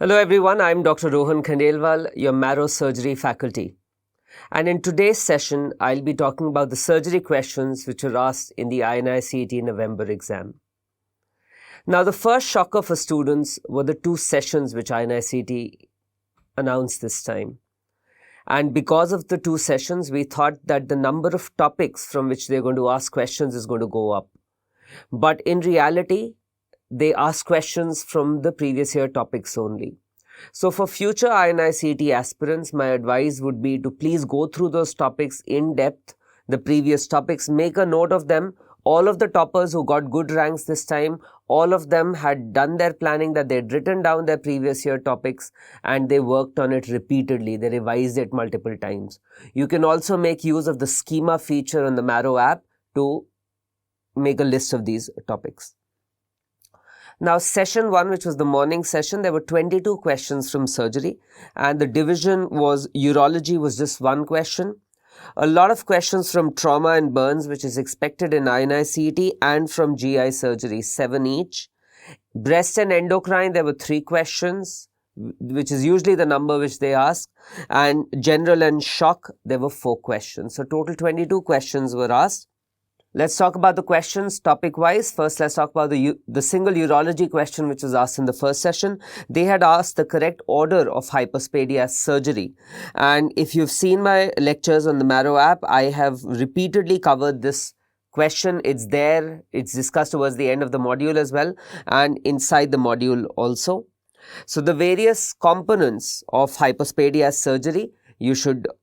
Hello everyone, I'm Dr. Rohan Khandelwal, your marrow surgery faculty. And in today's session, I'll be talking about the surgery questions which were asked in the INI-CET November exam. Now, the first shocker for students were the two sessions which INI-CET announced this time. And because of the two sessions, we thought that the number of topics from which they're going to ask questions is going to go up. But in reality, they ask questions from the previous year topics only. So for future INI-CET aspirants, my advice would be to please go through those topics in depth, the previous topics, make a note of them. All of the toppers who got good ranks this time, all of them had done their planning, that they'd written down their previous year topics and they worked on it repeatedly. They revised it multiple times. You can also make use of the schema feature on the Marrow app to make a list of these topics. Now, session 1, which was the morning session, there were 22 questions from surgery, and the division was urology was just one question. A lot of questions from trauma and burns, which is expected in INI-CET, and from GI surgery, 7 each. Breast and endocrine, there were 3 questions, which is usually the number which they ask. And general and shock, there were 4 questions. So total 22 questions were asked. Let's talk about the questions topic-wise. First, let's talk about the single urology question which was asked in the first session. They had asked the correct order of hypospadia surgery. And if you've seen my lectures on the Marrow app, I have repeatedly covered this question. It's there. It's discussed towards the end of the module as well and inside the module also. So the various components of hypospadia surgery,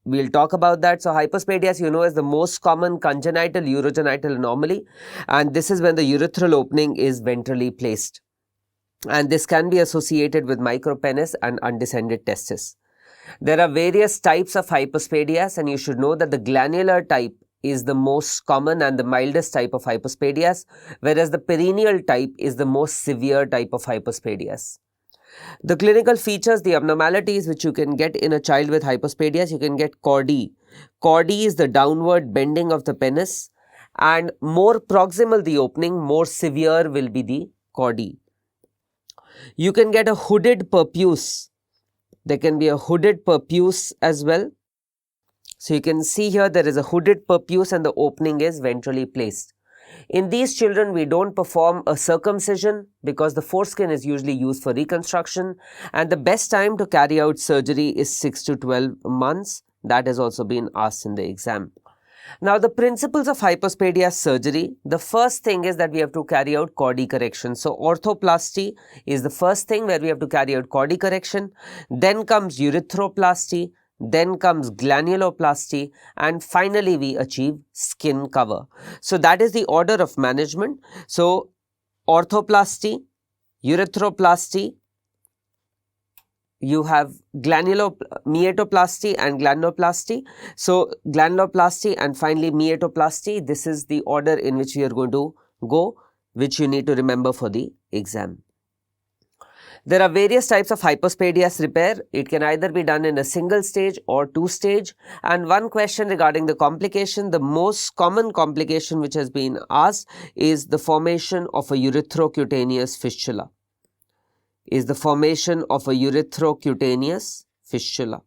we'll talk about that. So hypospadia, as you know, is the most common congenital urogenital anomaly, and this is when the urethral opening is ventrally placed. And this can be associated with micropenis and undescended testis. There are various types of hypospadias, and you should know that the glandular type is the most common and the mildest type of hypospadias, whereas the perineal type is the most severe type of hypospadias. The clinical features, the abnormalities which you can get in a child with hypospadias, you can get chordee. Chordee is the downward bending of the penis, and more proximal the opening, more severe will be the chordee. You can get a hooded purpose. There can be a hooded purpose as well. So you can see here there is a hooded purpose and the opening is ventrally placed. In these children, we don't perform a circumcision because the foreskin is usually used for reconstruction, and the best time to carry out surgery is 6 to 12 months. That has also been asked in the exam. Now, the principles of hypospadia surgery, the first thing is that we have to carry out chordee correction. So, orthoplasty is the first thing where we have to carry out chordee correction. Then comes urethroplasty. Then comes granuloplasty, and finally we achieve skin cover. So that is the order of management. So orthoplasty, urethroplasty, you have meatoplasty and granuloplasty. So granuloplasty and finally meatoplasty, this is the order in which we are going to go, which you need to remember for the exam. There are various types of hypospadias repair. It can either be done in a single stage or 2 stage. And one question regarding the complication, the most common complication which has been asked is the formation of a ureterocutaneous fistula.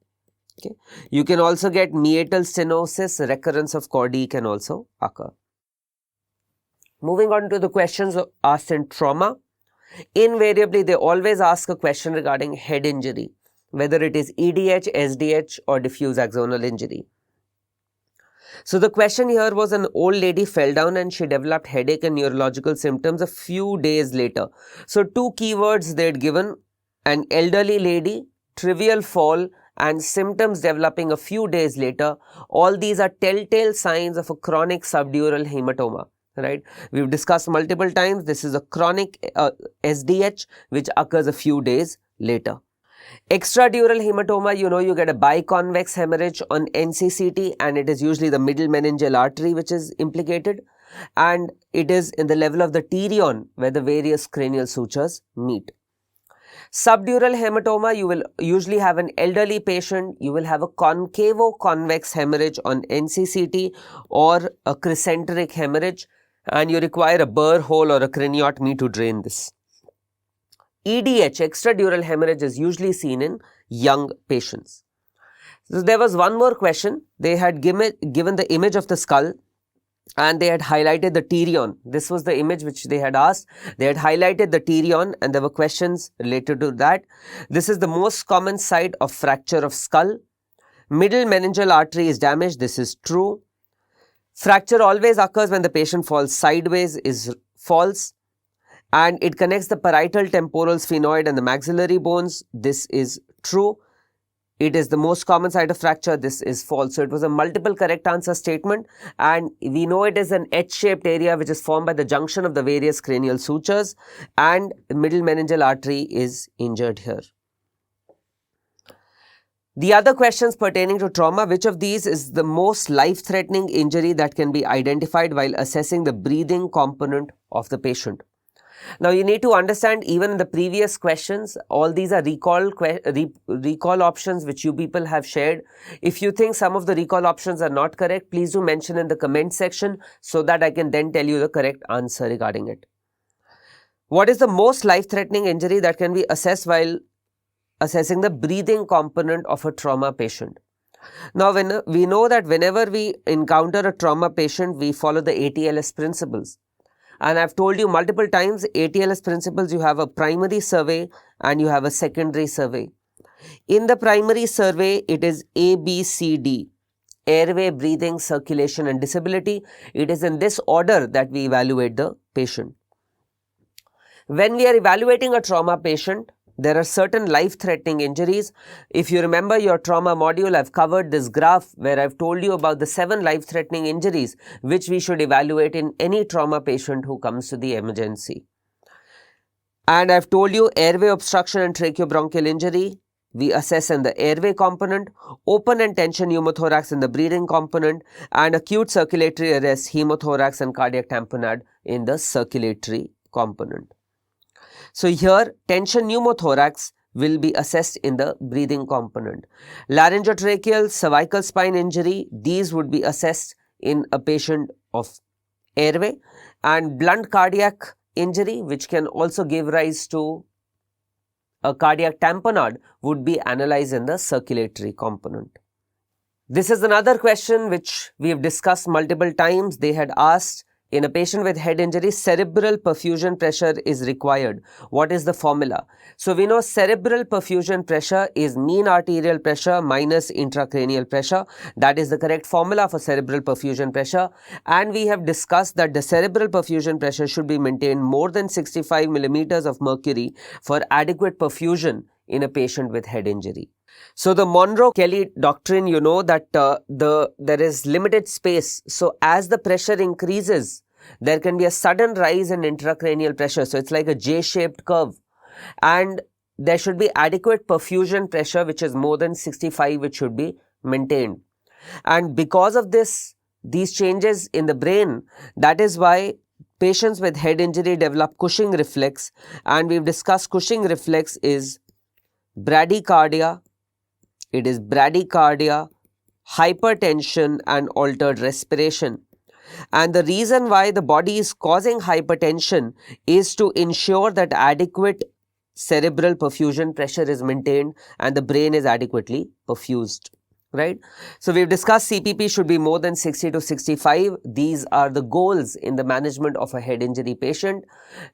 Okay. You can also get meatal stenosis, recurrence of chordee can also occur. Moving on to the questions asked in trauma. Invariably, they always ask a question regarding head injury, whether it is EDH, SDH or diffuse axonal injury. So the question here was, an old lady fell down and she developed headache and neurological symptoms a few days later. So 2 keywords they had given: an elderly lady, trivial fall and symptoms developing a few days later. All these are telltale signs of a chronic subdural hematoma. Right, we've discussed multiple times. This is a chronic SDH which occurs a few days later. Extradural hematoma, you get a biconvex hemorrhage on NC-CT, and it is usually the middle meningeal artery which is implicated, and it is in the level of the pterion where the various cranial sutures meet. Subdural hematoma, you will usually have an elderly patient, you will have a concavo-convex hemorrhage on NC-CT or a crescentric hemorrhage, and you require a burr hole or a craniotomy to drain this. EDH, extradural hemorrhage, is usually seen in young patients. So there was one more question. They had given the image of the skull and they had highlighted the pterion. This was the image which they had asked. They had highlighted the pterion and there were questions related to that. This is the most common site of fracture of skull. Middle meningeal artery is damaged. This is true. Fracture always occurs when the patient falls sideways is false. And it connects the parietal temporal sphenoid and the maxillary bones. This is true. It is the most common site of fracture. This is false. So it was a multiple correct answer statement, and we know it is an H-shaped area which is formed by the junction of the various cranial sutures, and middle meningeal artery is injured here. The other questions pertaining to trauma: which of these is the most life-threatening injury that can be identified while assessing the breathing component of the patient? Now, you need to understand, even in the previous questions, all these are recall options which you people have shared. If you think some of the recall options are not correct, please do mention in the comment section so that I can then tell you the correct answer regarding it. What is the most life-threatening injury that can be assessed while assessing the breathing component of a trauma patient? Now, we know that whenever we encounter a trauma patient, we follow the ATLS principles. And I've told you multiple times, ATLS principles, you have a primary survey and you have a secondary survey. In the primary survey, it is A, B, C, D: airway, breathing, circulation and disability. It is in this order that we evaluate the patient. When we are evaluating a trauma patient, there are certain life-threatening injuries. If you remember your trauma module, I've covered this graph where I've told you about the 7 life-threatening injuries which we should evaluate in any trauma patient who comes to the emergency. And I've told you airway obstruction and tracheobronchial injury, we assess in the airway component, open and tension pneumothorax in the breathing component, and acute circulatory arrest, hemothorax and cardiac tamponade in the circulatory component. So here, tension pneumothorax will be assessed in the breathing component. Laryngotracheal, cervical spine injury, these would be assessed in a patient of airway, and blunt cardiac injury, which can also give rise to a cardiac tamponade, would be analyzed in the circulatory component. This is another question which we have discussed multiple times. They had asked, in a patient with head injury, cerebral perfusion pressure is required. What is the formula? So we know cerebral perfusion pressure is mean arterial pressure minus intracranial pressure. That is the correct formula for cerebral perfusion pressure. And we have discussed that the cerebral perfusion pressure should be maintained more than 65 millimeters of mercury for adequate perfusion in a patient with head injury. So the Monro-Kelly doctrine, you know that there is limited space. So as the pressure increases, there can be a sudden rise in intracranial pressure. So it's like a J-shaped curve. And there should be adequate perfusion pressure, which is more than 65, which should be maintained. And because of these changes in the brain, that is why patients with head injury develop Cushing reflex. And we've discussed Cushing reflex is bradycardia. It is bradycardia, hypertension and altered respiration. And the reason why the body is causing hypertension is to ensure that adequate cerebral perfusion pressure is maintained and the brain is adequately perfused. Right? So we've discussed CPP should be more than 60 to 65. These are the goals in the management of a head injury patient.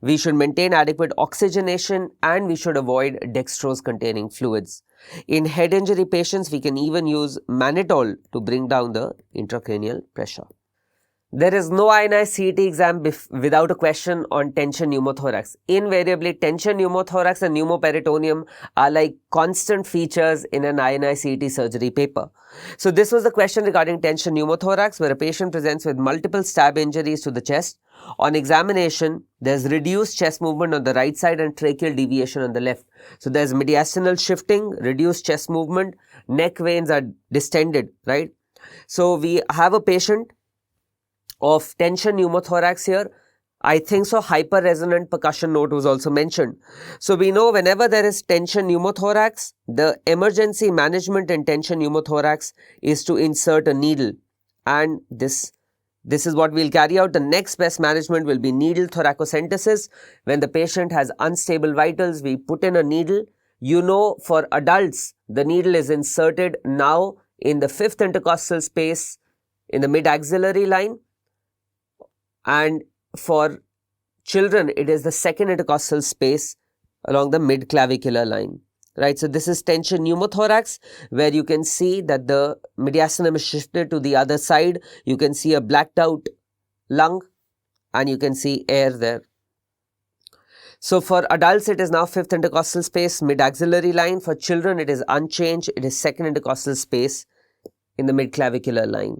We should maintain adequate oxygenation and we should avoid dextrose containing fluids. In head injury patients, we can even use mannitol to bring down the intracranial pressure. There is no INI-CET exam without a question on tension pneumothorax. Invariably, tension pneumothorax and pneumoperitoneum are like constant features in an INI-CET surgery paper. So this was the question regarding tension pneumothorax, where a patient presents with multiple stab injuries to the chest. On examination, there's reduced chest movement on the right side and tracheal deviation on the left. So there's mediastinal shifting, reduced chest movement, neck veins are distended, right? So we have a patient of tension pneumothorax here. I think so hyperresonant percussion note was also mentioned. So we know whenever there is tension pneumothorax, the emergency management in tension pneumothorax is to insert a needle, and this This is what we'll carry out. The next best management will be needle thoracocentesis. When the patient has unstable vitals, we put in a needle. You know, for adults, the needle is inserted now in the fifth intercostal space in the mid-axillary line, and for children, it is the second intercostal space along the mid-clavicular line. Right, so this is tension pneumothorax, where you can see that the mediastinum is shifted to the other side. You can see a blacked out lung and you can see air there. So for adults, it is now fifth intercostal space, mid-axillary line. For children, it is unchanged. It is second intercostal space in the mid-clavicular line.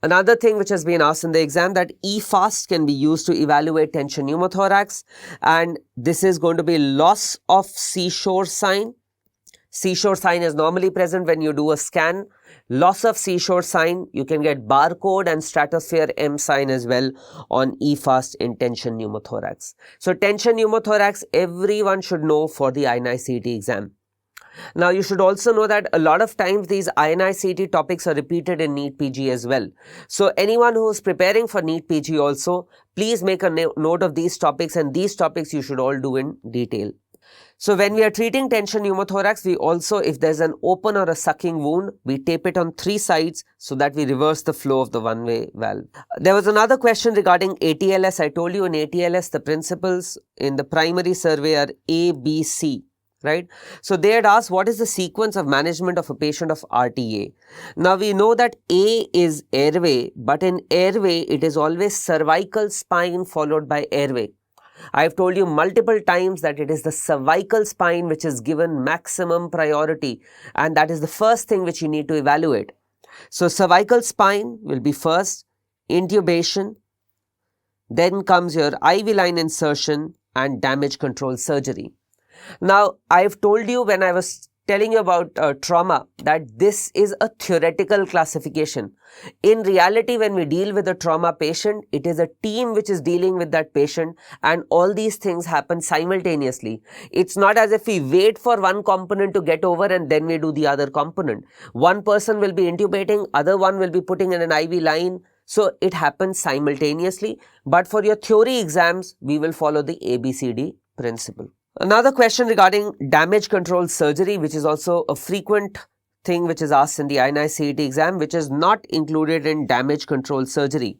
Another thing which has been asked in the exam, that EFAST can be used to evaluate tension pneumothorax, and this is going to be loss of seashore sign. Seashore sign is normally present when you do a scan. Loss of seashore sign, you can get barcode and stratosphere M sign as well on EFAST in tension pneumothorax. So tension pneumothorax, everyone should know for the INI-CET exam. Now, you should also know that a lot of times these INI-CET topics are repeated in NEET PG as well. So, anyone who is preparing for NEET PG also, please make a note of these topics, and these topics you should all do in detail. So, when we are treating tension pneumothorax, we also, if there's an open or a sucking wound, we tape it on 3 sides so that we reverse the flow of the one-way valve. There was another question regarding ATLS. I told you in ATLS, the principles in the primary survey are A, B, C. Right. So they had asked, what is the sequence of management of a patient of RTA? Now we know that A is airway, but in airway, it is always cervical spine followed by airway. I have told you multiple times that it is the cervical spine which is given maximum priority, and that is the first thing which you need to evaluate. So cervical spine will be first, intubation, then comes your IV line insertion and damage control surgery. Now, I've told you when I was telling you about trauma that this is a theoretical classification. In reality, when we deal with a trauma patient, it is a team which is dealing with that patient, and all these things happen simultaneously. It's not as if we wait for one component to get over and then we do the other component. One person will be intubating, other one will be putting in an IV line. So it happens simultaneously. But for your theory exams, we will follow the ABCD principle. Another question regarding damage control surgery, which is also a frequent thing which is asked in the INI-CET exam, which is not included in damage control surgery.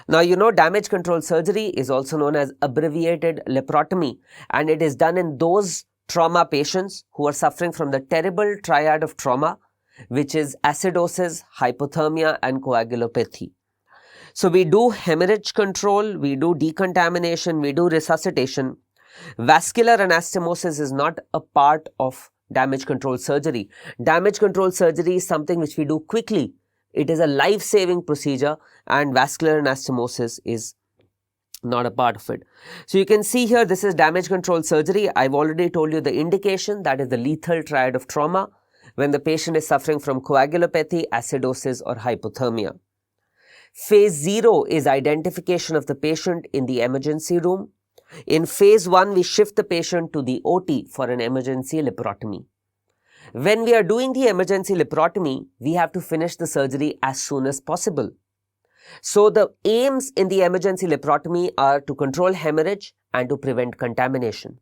Now, you know, damage control surgery is also known as abbreviated laparotomy, and it is done in those trauma patients who are suffering from the terrible triad of trauma, which is acidosis, hypothermia, and coagulopathy. So we do hemorrhage control, we do decontamination, we do resuscitation. Vascular anastomosis is not a part of damage control surgery. Damage control surgery is something which we do quickly. It is a life-saving procedure, and vascular anastomosis is not a part of it. So you can see here, this is damage control surgery. I've already told you the indication, that is the lethal triad of trauma, when the patient is suffering from coagulopathy, acidosis, or hypothermia. Phase 0 is identification of the patient in the emergency room. In phase 1, we shift the patient to the OT for an emergency laparotomy. When we are doing the emergency laparotomy, we have to finish the surgery as soon as possible. So the aims in the emergency laparotomy are to control hemorrhage and to prevent contamination.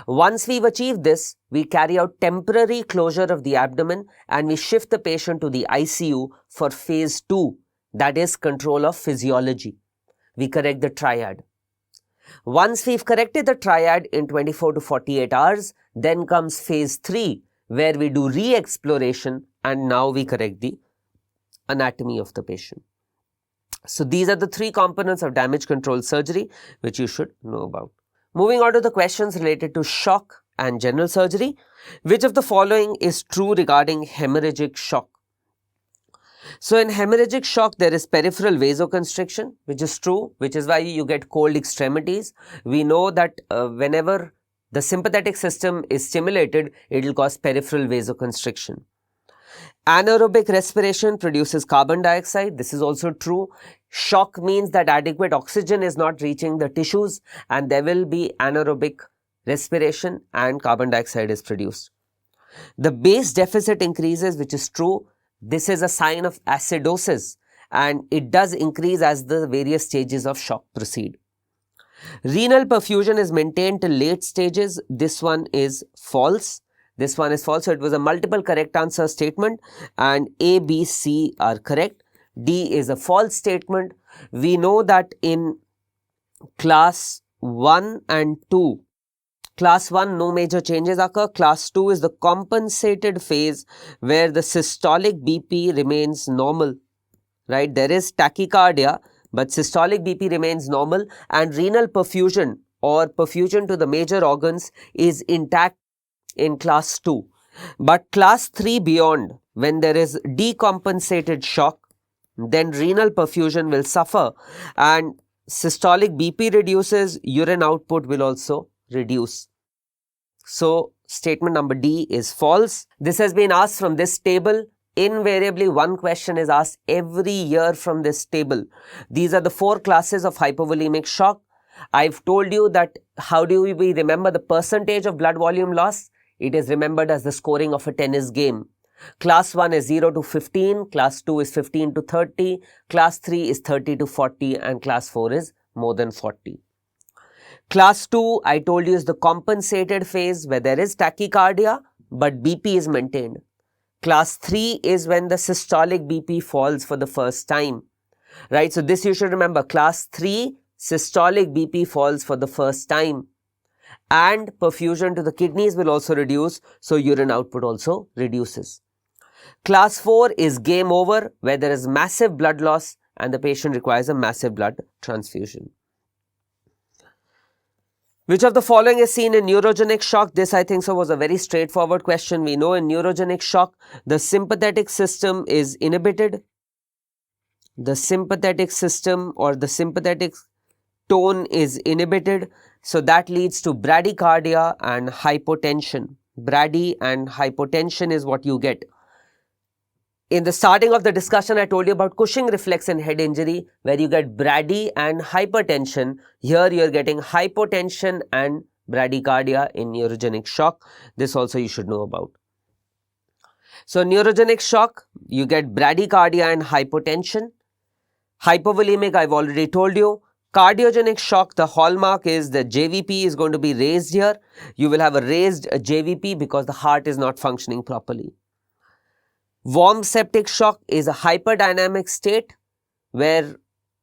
Once we've achieved this, we carry out temporary closure of the abdomen and we shift the patient to the ICU for phase 2, that is control of physiology. We correct the triad. Once we've corrected the triad in 24 to 48 hours, then comes phase 3, where we do re-exploration, and now we correct the anatomy of the patient. So these are the 3 components of damage control surgery which you should know about. Moving on to the questions related to shock and general surgery. Which of the following is true regarding hemorrhagic shock? So in hemorrhagic shock, there is peripheral vasoconstriction, which is true, which is why you get cold extremities. We know that whenever the sympathetic system is stimulated, it will cause peripheral vasoconstriction. Anaerobic respiration produces carbon dioxide. This is also true. Shock means that adequate oxygen is not reaching the tissues, and there will be anaerobic respiration and carbon dioxide is produced. The base deficit increases, which is true. This is a sign of acidosis, and it does increase as the various stages of shock proceed. Renal perfusion is maintained till late stages. This one is false. This one is false. So it was a multiple correct answer statement, and A, B, C are correct. D is a false statement. We know that in class 1 and 2, class 1 no major changes occur. Class 2 is the compensated phase where the systolic BP remains normal, right? There is tachycardia, but systolic BP remains normal, and renal perfusion or perfusion to the major organs is intact in class 2. But class 3 beyond, when there is decompensated shock, then renal perfusion will suffer and systolic BP reduces, urine output will also reduce. So statement number D is false. This has been asked from this table. Invariably, one question is asked every year from this table. These are the 4 classes of hypovolemic shock. I've told you that how do we remember the percentage of blood volume loss? It is remembered as the scoring of a tennis game. Class 1 is 0 to 15, class 2 is 15 to 30, class 3 is 30 to 40, and class 4 is more than 40. Class 2, I told you, is the compensated phase where there is tachycardia but BP is maintained. Class 3 is when the systolic BP falls for the first time, right? So this you should remember. Class 3, systolic BP falls for the first time, and perfusion to the kidneys will also reduce, so urine output also reduces. Class 4 is game over, where there is massive blood loss and the patient requires a massive blood transfusion. Which of the following is seen in neurogenic shock? This, I think so, was a very straightforward question. We know in neurogenic shock, the sympathetic system is inhibited. The sympathetic system or the sympathetic tone is inhibited. So that leads to bradycardia and hypotension. Brady and hypotension is what you get. In the starting of the discussion, I told you about Cushing reflex in head injury, where you get brady and hypertension. Here you are getting hypotension and bradycardia in neurogenic shock. This also you should know about. So neurogenic shock, you get bradycardia and hypotension. Hypovolemic, I've already told you. Cardiogenic shock, the hallmark is the JVP is going to be raised here. You will have a raised JVP because the heart is not functioning properly. Warm septic shock is a hyperdynamic state where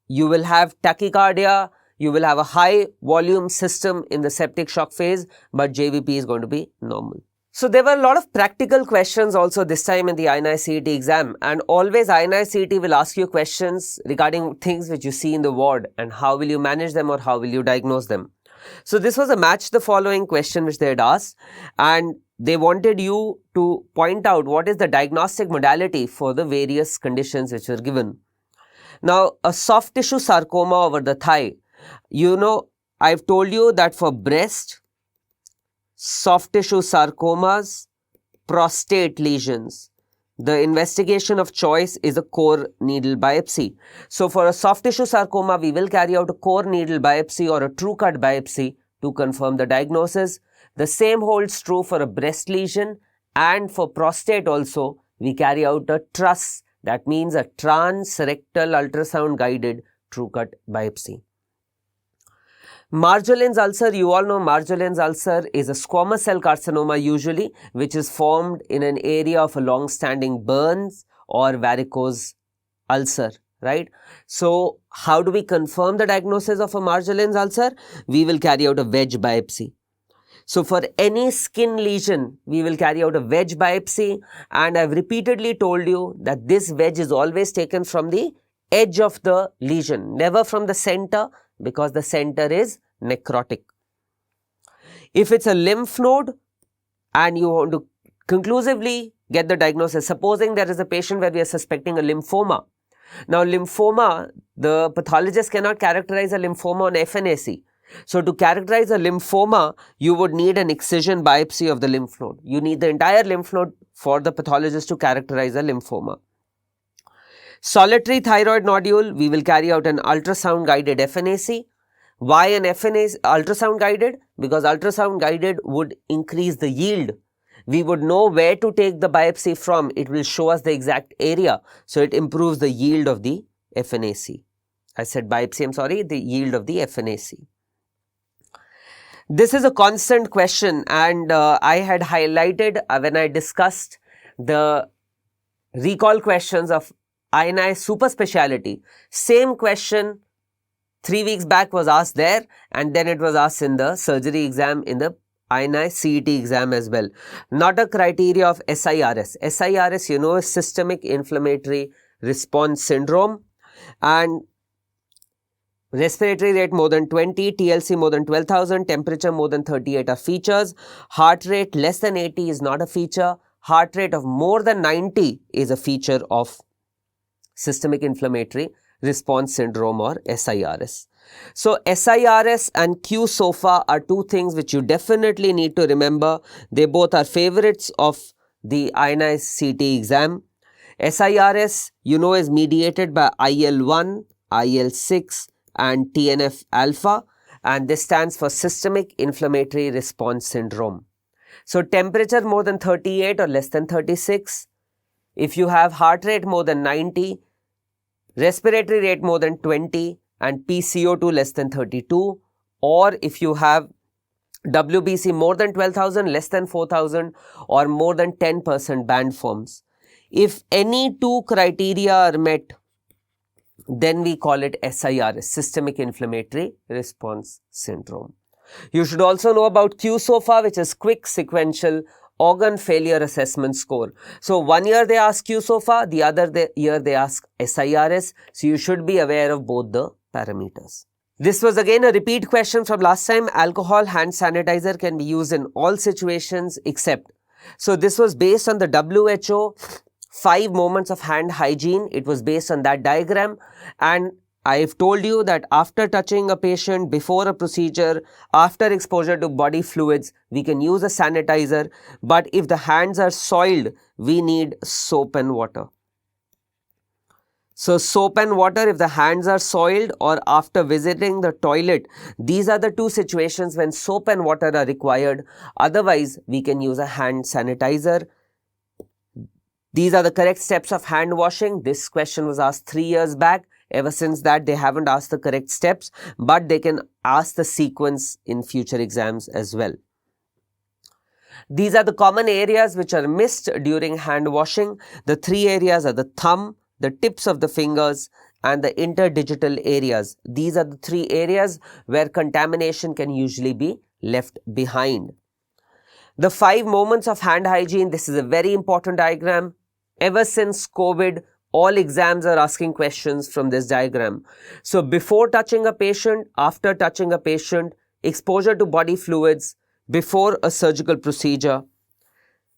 you will have tachycardia, you will have a high volume system in the septic shock phase, but JVP is going to be normal. So there were a lot of practical questions also this time in the INI-CET exam, and always INI-CET will ask you questions regarding things which you see in the ward and how will you manage them or how will you diagnose them. So this was a match the following question which they had asked, and they wanted you to point out what is the diagnostic modality for the various conditions which were given. Now, a soft tissue sarcoma over the thigh, you know, I've told you that for breast, soft tissue sarcomas, prostate lesions, the investigation of choice is a core needle biopsy. So for a soft tissue sarcoma, we will carry out a core needle biopsy or a true cut biopsy to confirm the diagnosis. The same holds true for a breast lesion, and for prostate also, we carry out a TRUS, that means a transrectal ultrasound guided true cut biopsy. Marjolin's ulcer, you all know Marjolin's ulcer is a squamous cell carcinoma usually, which is formed in an area of a long-standing burns or varicose ulcer, right? So how do we confirm the diagnosis of a Marjolin's ulcer? We will carry out a wedge biopsy. So for any skin lesion, we will carry out a wedge biopsy, and I've repeatedly told you that this wedge is always taken from the edge of the lesion, never from the center, because the center is necrotic. If it's a lymph node and you want to conclusively get the diagnosis, supposing there is a patient where we are suspecting a lymphoma. Now lymphoma, the pathologist cannot characterize a lymphoma on FNAC. So to characterize a lymphoma, you would need an excision biopsy of the lymph node. You need the entire lymph node for the pathologist to characterize a lymphoma. Solitary thyroid nodule, we will carry out an ultrasound guided FNAC. Why an FNAC ultrasound guided? Because ultrasound guided would increase the yield. We would know where to take the biopsy from. It will show us the exact area. So it improves the yield of the FNAC. I said biopsy, I'm sorry, the yield of the FNAC. This is a constant question, and I had highlighted when I discussed the recall questions of INI super speciality. Same question 3 weeks back was asked there, and then it was asked in the surgery exam in the INI-CET exam as well. Not a criteria of SIRS. SIRS, you know, is systemic inflammatory response syndrome, and respiratory rate more than 20, TLC more than 12,000, temperature more than 38 are features. Heart rate less than 80 is not a feature. Heart rate of more than 90 is a feature of systemic inflammatory response syndrome or SIRS. So SIRS and QSOFA are two things which you definitely need to remember. They both are favorites of the INI-CET exam. SIRS, you know, is mediated by IL-1, IL-6 and TNF-alpha, and this stands for systemic inflammatory response syndrome. So temperature more than 38 or less than 36, if you have heart rate more than 90, respiratory rate more than 20 and PCO2 less than 32, or if you have WBC more than 12,000, less than 4,000 or more than 10% band forms. If any two criteria are met, then we call it SIRS, systemic inflammatory response syndrome. You should also know about QSOFA, which is quick sequential organ failure assessment score. So 1 year they ask QSOFA, the other year they ask SIRS. So you should be aware of both the parameters. This was again a repeat question from last time. Alcohol hand sanitizer can be used in all situations except. So this was based on the WHO 5 moments of hand hygiene. It was based on that diagram, and I've told you that after touching a patient, before a procedure, after exposure to body fluids, we can use a sanitizer, but if the hands are soiled, we need soap and water. So soap and water if the hands are soiled or after visiting the toilet, these are the two situations when soap and water are required. Otherwise, we can use a hand sanitizer. These are the correct steps of hand washing. This question was asked 3 years back. Ever since that, they haven't asked the correct steps, but they can ask the sequence in future exams as well. These are the common areas which are missed during hand washing. The 3 areas are the thumb, the tips of the fingers, and the interdigital areas. These are the 3 areas where contamination can usually be left behind. The 5 moments of hand hygiene, this is a very important diagram. Ever since COVID, all exams are asking questions from this diagram. So before touching a patient, after touching a patient, exposure to body fluids, before a surgical procedure,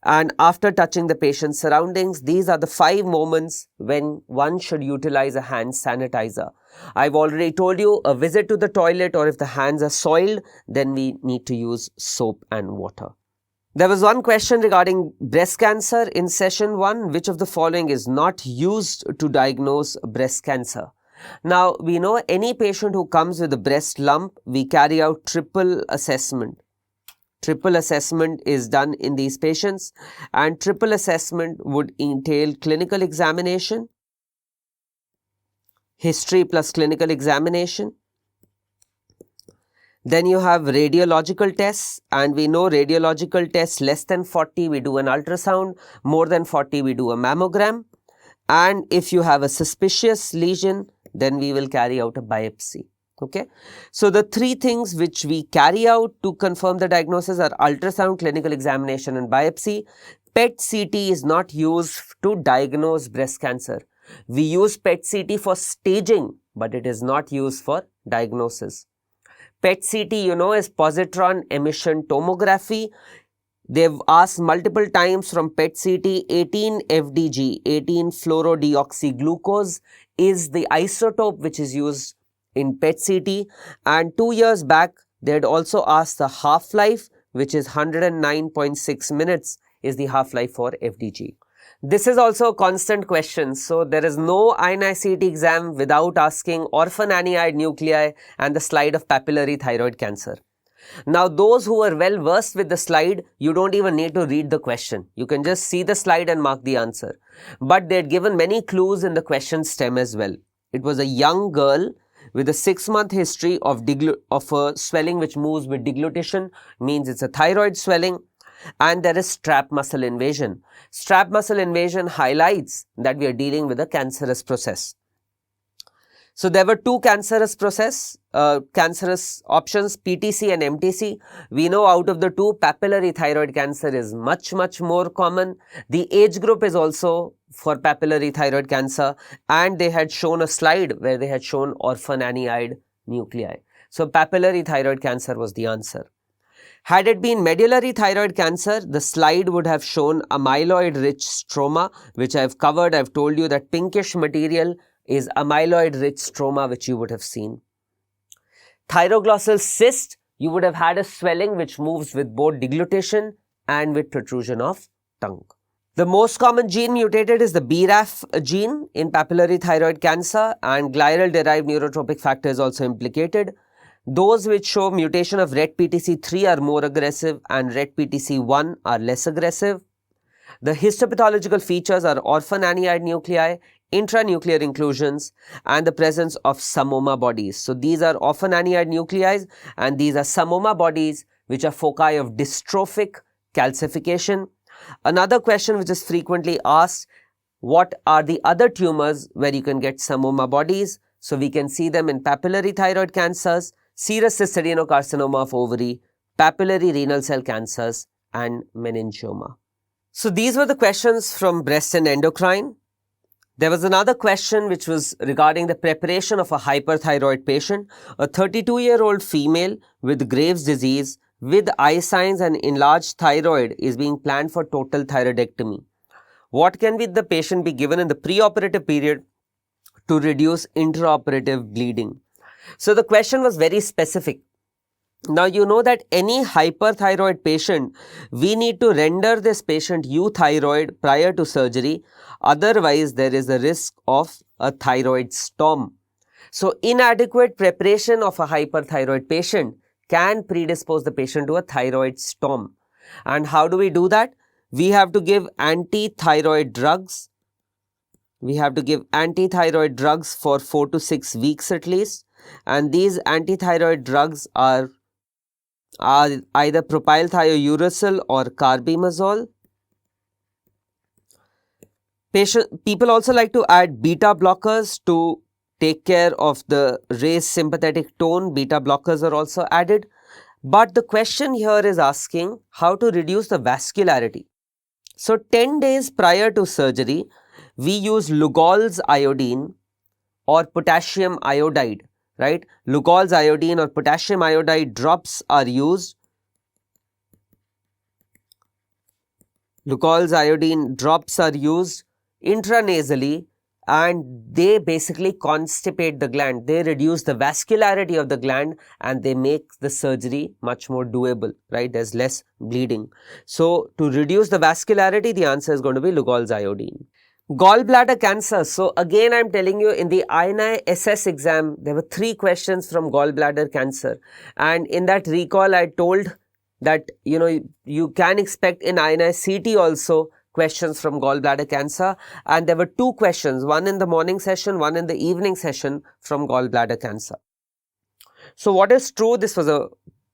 and after touching the patient's surroundings, these are the 5 moments when one should utilize a hand sanitizer. I've already told you, a visit to the toilet or if the hands are soiled, then we need to use soap and water. There was one question regarding breast cancer in session 1. Which of the following is not used to diagnose breast cancer? Now, we know any patient who comes with a breast lump, we carry out triple assessment. Triple assessment is done in these patients, and triple assessment would entail clinical examination, history plus clinical examination. Then you have radiological tests, and we know radiological tests less than 40 we do an ultrasound, more than 40 we do a mammogram, and if you have a suspicious lesion, then we will carry out a biopsy. Okay, so the 3 things which we carry out to confirm the diagnosis are ultrasound, clinical examination and biopsy. PET-CT is not used to diagnose breast cancer. We use PET-CT for staging, but it is not used for diagnosis. PET-CT, you know, is positron emission tomography. They've asked multiple times from PET-CT, 18 FDG, 18 fluorodeoxyglucose is the isotope which is used in PET-CT, and 2 years back they had also asked the half-life, which is 109.6 minutes is the half-life for FDG. This is also a constant question, so there is no INI-CET exam without asking orphan aniide nuclei and the slide of papillary thyroid cancer. Now, those who are well versed with the slide, you don't even need to read the question. You can just see the slide and mark the answer. But they had given many clues in the question stem as well. it was a young girl with a 6-month history of a swelling which moves with deglutition, means it's a thyroid swelling, and there is strap muscle invasion. Strap muscle invasion highlights that we are dealing with a cancerous process. So there were two cancerous options, PTC and MTC. We know out of the two, papillary thyroid cancer is much more common. The age group is also for papillary thyroid cancer, and they had shown a slide where they had shown orphananiide nuclei. So papillary thyroid cancer was the answer. Had it been medullary thyroid cancer, the slide would have shown amyloid-rich stroma, which I have covered. I have told you that pinkish material is amyloid-rich stroma, which you would have seen. Thyroglossal cyst, you would have had a swelling which moves with both deglutition and with protrusion of tongue. The most common gene mutated is the BRAF gene in papillary thyroid cancer, and glial-derived neurotrophic factor is also implicated. Those which show mutation of RET-PTC3 are more aggressive and RET-PTC1 are less aggressive. The histopathological features are orphananiide nuclei, intranuclear inclusions, and the presence of psammoma bodies. So these are orphananiide nuclei and these are psammoma bodies which are foci of dystrophic calcification. Another question which is frequently asked, what are the other tumors where you can get psammoma bodies? So we can see them in papillary thyroid cancers, serous cystadenocarcinoma of ovary, papillary renal cell cancers, and meningioma. So these were the questions from breast and endocrine. There was another question which was regarding the preparation of a hyperthyroid patient. A 32-year-old female with Graves' disease with eye signs and enlarged thyroid is being planned for total thyroidectomy. What can the patient be given in the preoperative period to reduce intraoperative bleeding? So the question was very specific. Now you know that any hyperthyroid patient, we need to render this patient euthyroid prior to surgery. Otherwise, there is a risk of a thyroid storm. So inadequate preparation of a hyperthyroid patient can predispose the patient to a thyroid storm. And how do we do that? We have to give anti-thyroid drugs. We have to give anti-thyroid drugs for 4 to 6 weeks at least. And these anti-thyroid drugs are either propylthiouracil or carbimazole. People also like to add beta blockers to take care of the raised sympathetic tone. Beta blockers are also added. But the question here is asking how to reduce the vascularity. So 10 days prior to surgery, we use Lugol's iodine or potassium iodide. Right? Lugol's iodine or potassium iodide drops are used. Lugol's iodine drops are used intranasally, and they basically constipate the gland. They reduce the vascularity of the gland and they make the surgery much more doable, right? There's less bleeding. So to reduce the vascularity, the answer is going to be Lugol's iodine. Gallbladder cancer. So again, I'm telling you, in the INI-SS exam, there were 3 questions from gallbladder cancer. And in that recall, I told that, you can expect in INI-CET also questions from gallbladder cancer. And there were 2 questions, one in the morning session, one in the evening session from gallbladder cancer. So what is true? This was a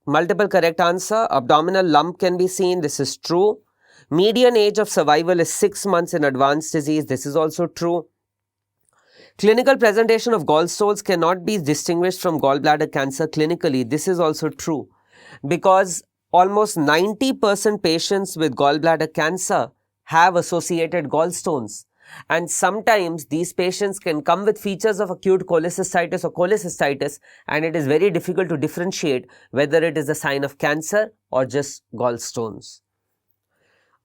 multiple correct answer. Abdominal lump can be seen. This is true. Median age of survival is 6 months in advanced disease. This is also true. Clinical presentation of gallstones cannot be distinguished from gallbladder cancer clinically. This is also true because almost 90% patients with gallbladder cancer have associated gallstones. And sometimes these patients can come with features of acute cholecystitis or cholecystitis, and it is very difficult to differentiate whether it is a sign of cancer or just gallstones.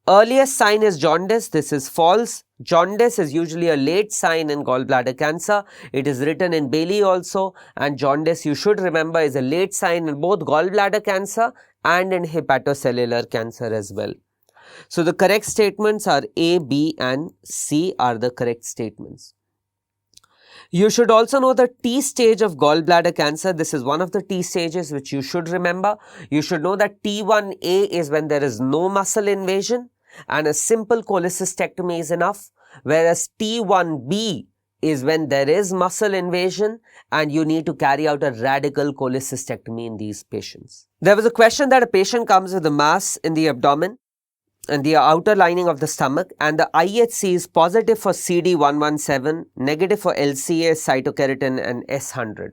Earliest sign is jaundice. This is false. Jaundice is usually a late sign in gallbladder cancer. It is written in Bailey also, and jaundice, you should remember, is a late sign in both gallbladder cancer and in hepatocellular cancer as well. So the correct statements are A, B and C are the correct statements. You should also know the T stage of gallbladder cancer. This is one of the T stages which you should remember. You should know that T1A is when there is no muscle invasion and a simple cholecystectomy is enough, whereas T1B is when there is muscle invasion and you need to carry out a radical cholecystectomy in these patients. There was a question that a patient comes with a mass in the abdomen and the outer lining of the stomach, and the IHC is positive for CD117, negative for LCA, cytokeratin and S100.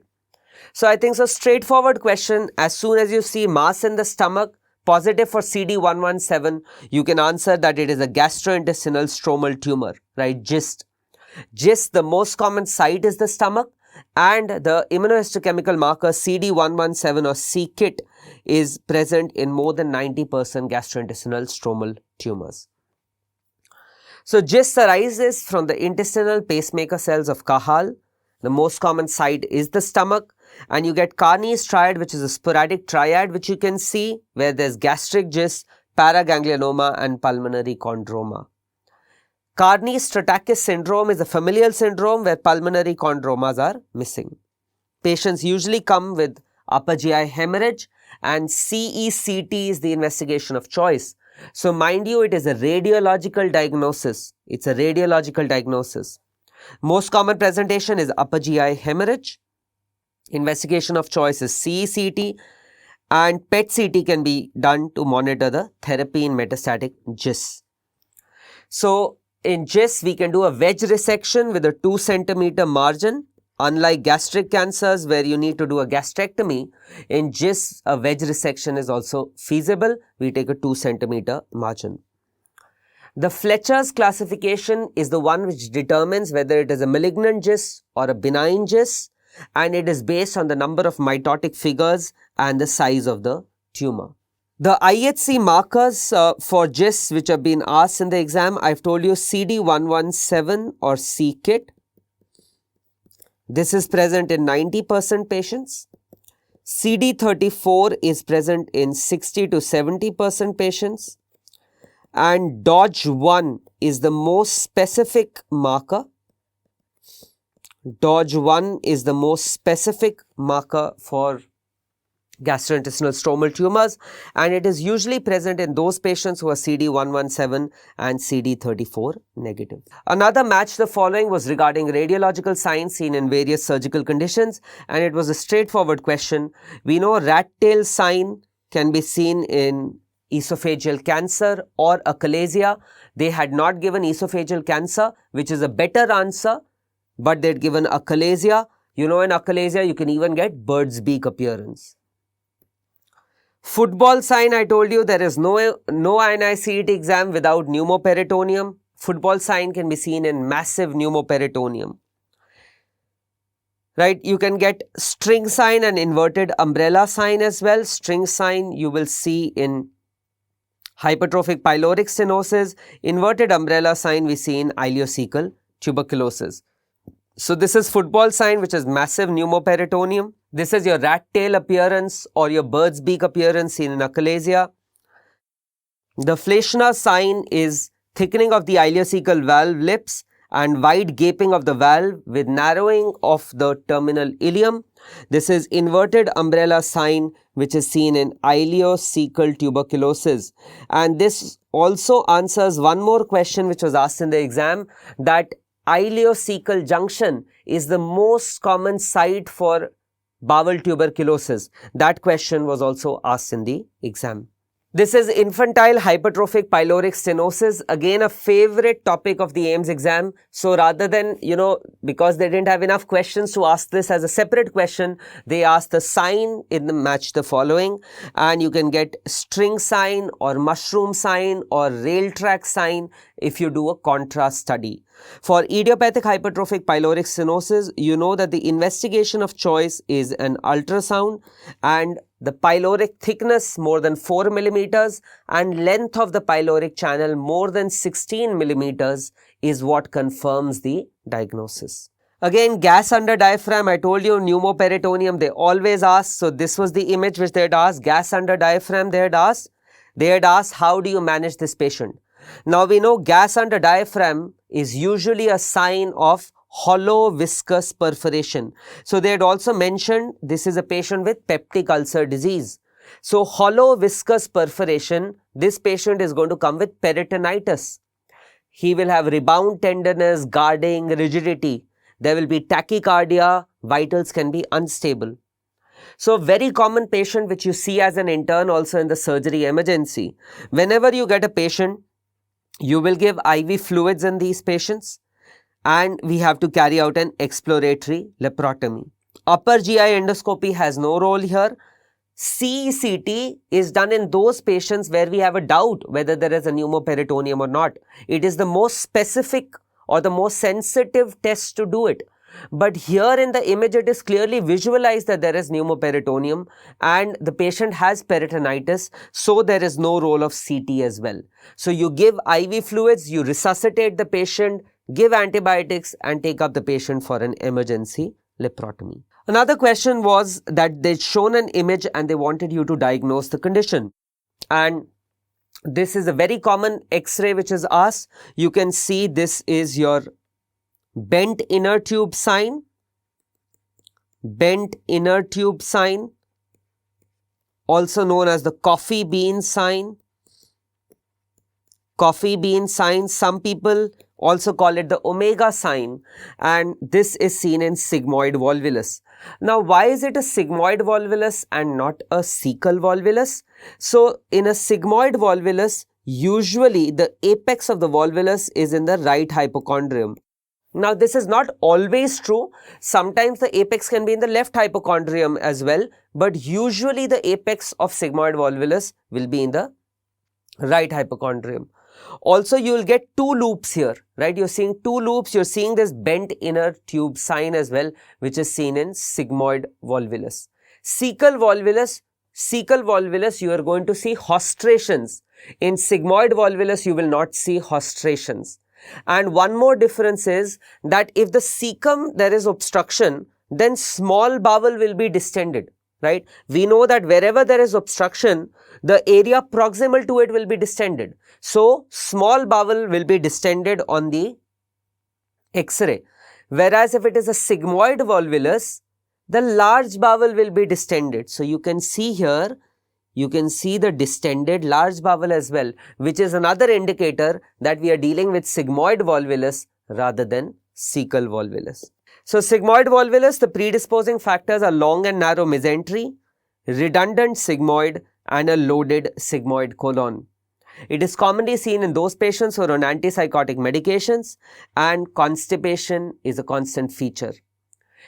So I think it's a straightforward question. As soon as you see mass in the stomach, positive for CD117, you can answer that it is a gastrointestinal stromal tumor, right? GIST. GIST, the most common site is the stomach, and the immunohistochemical marker CD117 or CET is present in more than 90% gastrointestinal stromal tumors. So GIST arises from the intestinal pacemaker cells of Cajal. The most common site is the stomach, and you get Carney's triad, which is a sporadic triad which you can see where there's gastric GIST, paraganglionoma and pulmonary chondroma. Carney-Stratakis syndrome is a familial syndrome where pulmonary chondromas are missing. Patients usually come with upper GI hemorrhage, and CECT is the investigation of choice. So mind you, it is a radiological diagnosis. It's a radiological diagnosis. Most common presentation is upper GI hemorrhage. Investigation of choice is CECT, and PET-CT can be done to monitor the therapy in metastatic GIST. So in GIST, we can do a wedge resection with a 2 cm margin. Unlike gastric cancers where you need to do a gastrectomy, in GIST, a wedge resection is also feasible. We take a 2 cm margin. The Fletcher's classification is the one which determines whether it is a malignant GIST or a benign GIST, and it is based on the number of mitotic figures and the size of the tumor. The IHC markers for GIST which have been asked in the exam, I've told you CD117 or CET. This is present in 90% patients. CD34 is present in 60 to 70% patients. And Dodge1 is the most specific marker. Dodge1 is the most specific marker for gastrointestinal stromal tumors, and it is usually present in those patients who are CD117 and CD34 negative. Another match the following was regarding radiological signs seen in various surgical conditions, and it was a straightforward question. We know rat tail sign can be seen in esophageal cancer or achalasia. They had not given esophageal cancer, which is a better answer, but they'd given achalasia. You know, in achalasia you can even get bird's beak appearance. Football sign, I told you there is no INI-CET exam without pneumoperitoneum. Football sign can be seen in massive pneumoperitoneum. Right, you can get string sign and inverted umbrella sign as well. String sign you will see in hypertrophic pyloric stenosis. Inverted umbrella sign we see in ileocecal tuberculosis. So this is football sign, which is massive pneumoperitoneum. This is your rat tail appearance or your bird's beak appearance seen in achalasia. The Fleischner sign is thickening of the ileocecal valve lips and wide gaping of the valve with narrowing of the terminal ileum. This is inverted umbrella sign, which is seen in ileocecal tuberculosis. And this also answers one more question which was asked in the exam, that ileocecal junction is the most common site for bowel tuberculosis. That question was also asked in the exam. This is infantile hypertrophic pyloric stenosis, again a favorite topic of the AIIMS exam. So rather than, because they didn't have enough questions to ask this as a separate question, they asked the sign in the match the following, and you can get string sign or mushroom sign or rail track sign if you do a contrast study. For idiopathic hypertrophic pyloric stenosis, you know that the investigation of choice is an ultrasound, and the pyloric thickness more than 4 millimeters and length of the pyloric channel more than 16 millimeters is what confirms the diagnosis. Again, gas under diaphragm, I told you pneumoperitoneum they always ask. So this was the image which they had asked, gas under diaphragm they had asked. They had asked, how do you manage this patient? Now we know gas under diaphragm is usually a sign of hollow viscous perforation. So they had also mentioned this is a patient with peptic ulcer disease. So hollow viscous perforation, this patient is going to come with peritonitis. He will have rebound tenderness, guarding, rigidity. there will be tachycardia, vitals can be unstable. So very common patient which you see as an intern also in the surgery emergency. Whenever you get a patient, you will give IV fluids in these patients and we have to carry out an exploratory laparotomy. Upper GI endoscopy has no role here. CECT is done in those patients where we have a doubt whether there is a pneumoperitoneum or not. It is the most specific or the most sensitive test to do it. But here in the image, it is clearly visualized that there is pneumoperitoneum and the patient has peritonitis, so there is no role of CT as well. So you give IV fluids, you resuscitate the patient, give antibiotics and take up the patient for an emergency laparotomy. Another question was that they'd shown an image and they wanted you to diagnose the condition. And this is a very common X-ray which is asked. You can see this is your bent inner tube sign, also known as the coffee bean sign. Some people also call it the omega sign, and this is seen in sigmoid volvulus. Now, why is it a sigmoid volvulus and not a cecal volvulus? So, in a sigmoid volvulus, usually the apex of the volvulus is in the right hypochondrium. Now, this is not always true. Sometimes the apex can be in the left hypochondrium as well, but usually the apex of sigmoid volvulus will be in the right hypochondrium. Also, you will get two loops here, right? You're seeing two loops. You're seeing this bent inner tube sign as well, which is seen in sigmoid volvulus. Cecal volvulus, you are going to see hostrations. In sigmoid volvulus, you will not see hostrations. And one more difference is that if the cecum there is obstruction, then small bowel will be distended, right? We know that wherever there is obstruction, the area proximal to it will be distended. So, small bowel will be distended on the X-ray. Whereas if it is a sigmoid volvulus, the large bowel will be distended. So, you can see here, you can see the distended large bowel as well, which is another indicator that we are dealing with sigmoid volvulus rather than cecal volvulus. So, sigmoid volvulus, the predisposing factors are long and narrow mesentery, redundant sigmoid and a loaded sigmoid colon. It is commonly seen in those patients who are on antipsychotic medications, and constipation is a constant feature.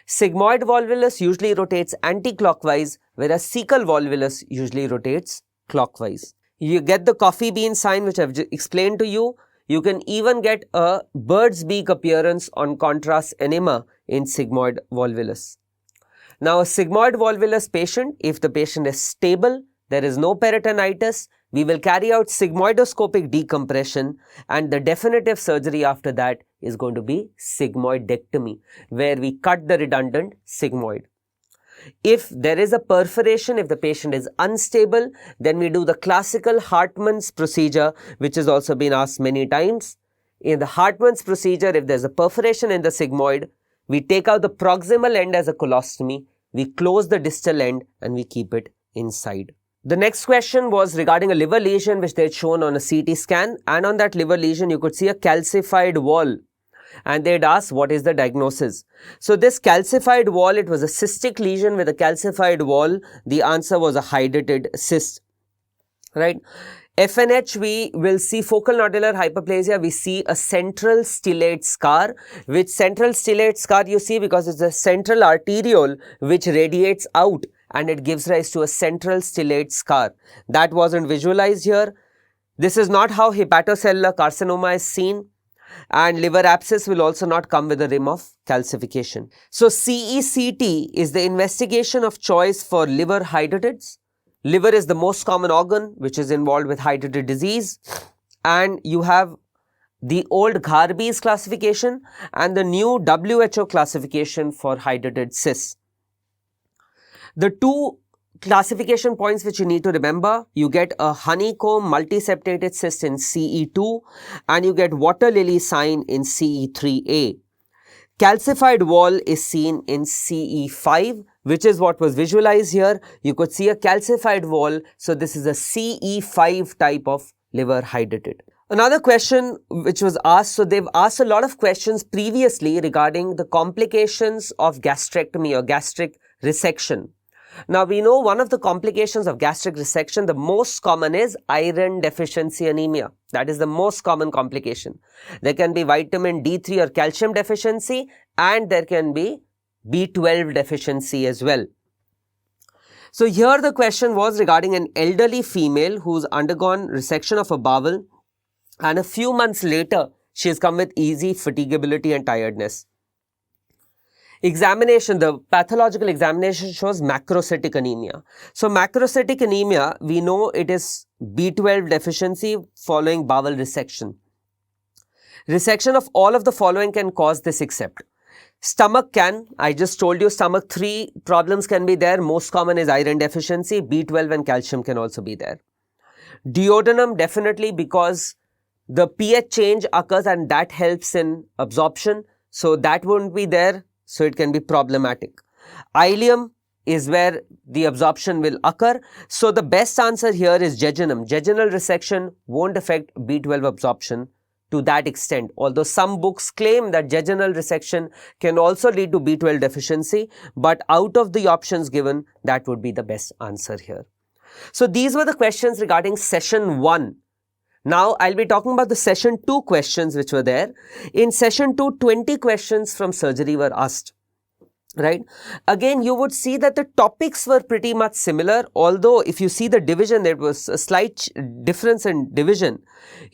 Sigmoid volvulus usually rotates anti-clockwise, whereas cecal volvulus usually rotates clockwise. You get the coffee bean sign which I have explained to you. You can even get a bird's beak appearance on contrast enema in sigmoid volvulus. Now, a sigmoid volvulus patient, if the patient is stable, there is no peritonitis, we will carry out sigmoidoscopic decompression, and the definitive surgery after that is going to be sigmoidectomy, where we cut the redundant sigmoid. If there is a perforation, if the patient is unstable, then we do the classical Hartmann's procedure, which has also been asked many times. In the Hartmann's procedure, if there is a perforation in the sigmoid, we take out the proximal end as a colostomy, we close the distal end and we keep it inside. The next question was regarding a liver lesion which they had shown on a CT scan, and on that liver lesion you could see a calcified wall, and they had asked what is the diagnosis. So this calcified wall, it was a cystic lesion with a calcified wall. The answer was a hydatid cyst, right? FNH, we will see focal nodular hyperplasia, we see a central stellate scar, which central stellate scar you see because it's a central arteriole which radiates out and it gives rise to a central stellate scar. That wasn't visualized here. This is not how hepatocellular carcinoma is seen, and liver abscess will also not come with a rim of calcification. So CECT is the investigation of choice for liver hydatids. Liver is the most common organ which is involved with hydatid disease, and you have the old Gharbee's classification and the new WHO classification for hydatid cysts. The two classification points which you need to remember, you get a honeycomb multiseptated cyst in CE2 and you get water lily sign in CE3A. Calcified wall is seen in CE5, which is what was visualized here. You could see a calcified wall, so this is a CE5 type of liver hydatid. Another question which was asked, so they've asked a lot of questions previously regarding the complications of gastrectomy or gastric resection. Now we know one of the complications of gastric resection, the most common is iron deficiency anemia. That is the most common complication. There can be vitamin D3 or calcium deficiency, and there can be B12 deficiency as well. So here the question was regarding an elderly female who's undergone resection of a bowel, and a few months later she has come with easy fatigability and tiredness. Examination, the pathological examination shows macrocytic anemia. So macrocytic anemia, we know it is B12 deficiency following bowel resection. Resection of all of the following can cause this except stomach can, I just told you stomach 3 problems can be there. Most common is iron deficiency, B12 and calcium can also be there. Duodenum definitely, because the pH change occurs and that helps in absorption. So that won't be there. So it can be problematic. Ileum is where the absorption will occur. So the best answer here is jejunum. Jejunal resection won't affect B12 absorption to that extent. Although some books claim that jejunal resection can also lead to B12 deficiency, but out of the options given, that would be the best answer here. So these were the questions regarding session 1. Now I'll be talking about the session 2 questions which were there. In session 2, 20 questions from surgery were asked. Right. Again, you would see that the topics were pretty much similar, although if you see the division, there was a slight difference in division.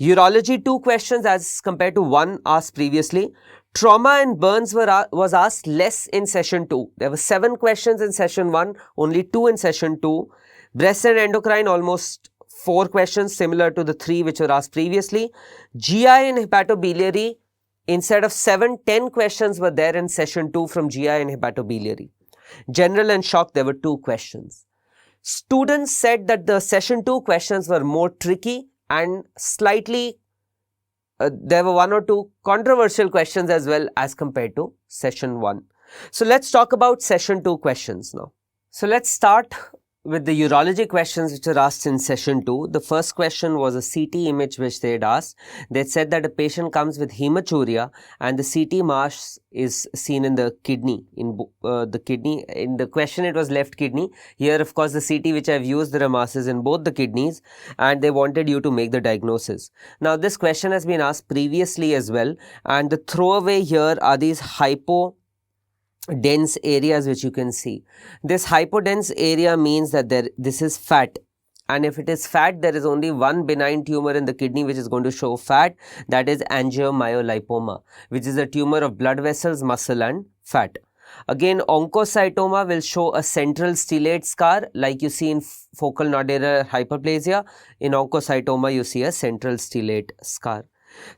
Urology 2 questions as compared to 1 asked previously. Trauma and burns was asked less in session 2. There were 7 questions in session 1, only 2 in session 2. Breast and endocrine almost 4 questions, similar to the 3 which were asked previously. GI and hepatobiliary, instead of 7, 10 questions were there in session 2 from GI and hepatobiliary. General and shock, there were 2 questions. Students said that the session 2 questions were more tricky and slightly, there were 1 or 2 controversial questions as well as compared to session 1. So let's talk about session 2 questions now. So let's start with the urology questions which were asked in session 2. The first question was a CT image which they had asked. They said that a patient comes with hematuria and the CT mass is seen in the kidney. In the question it was left kidney. Here of course the CT which I have used, there are masses in both the kidneys, and they wanted you to make the diagnosis. Now this question has been asked previously as well, and the throwaway here are these dense areas which you can see. This hypodense area means that this is fat, and if it is fat, there is only one benign tumor in the kidney which is going to show fat, that is angiomyolipoma, which is a tumor of blood vessels, muscle and fat. Again, oncocytoma will show a central stellate scar like you see in focal nodular hyperplasia. In oncocytoma you see a central stellate scar.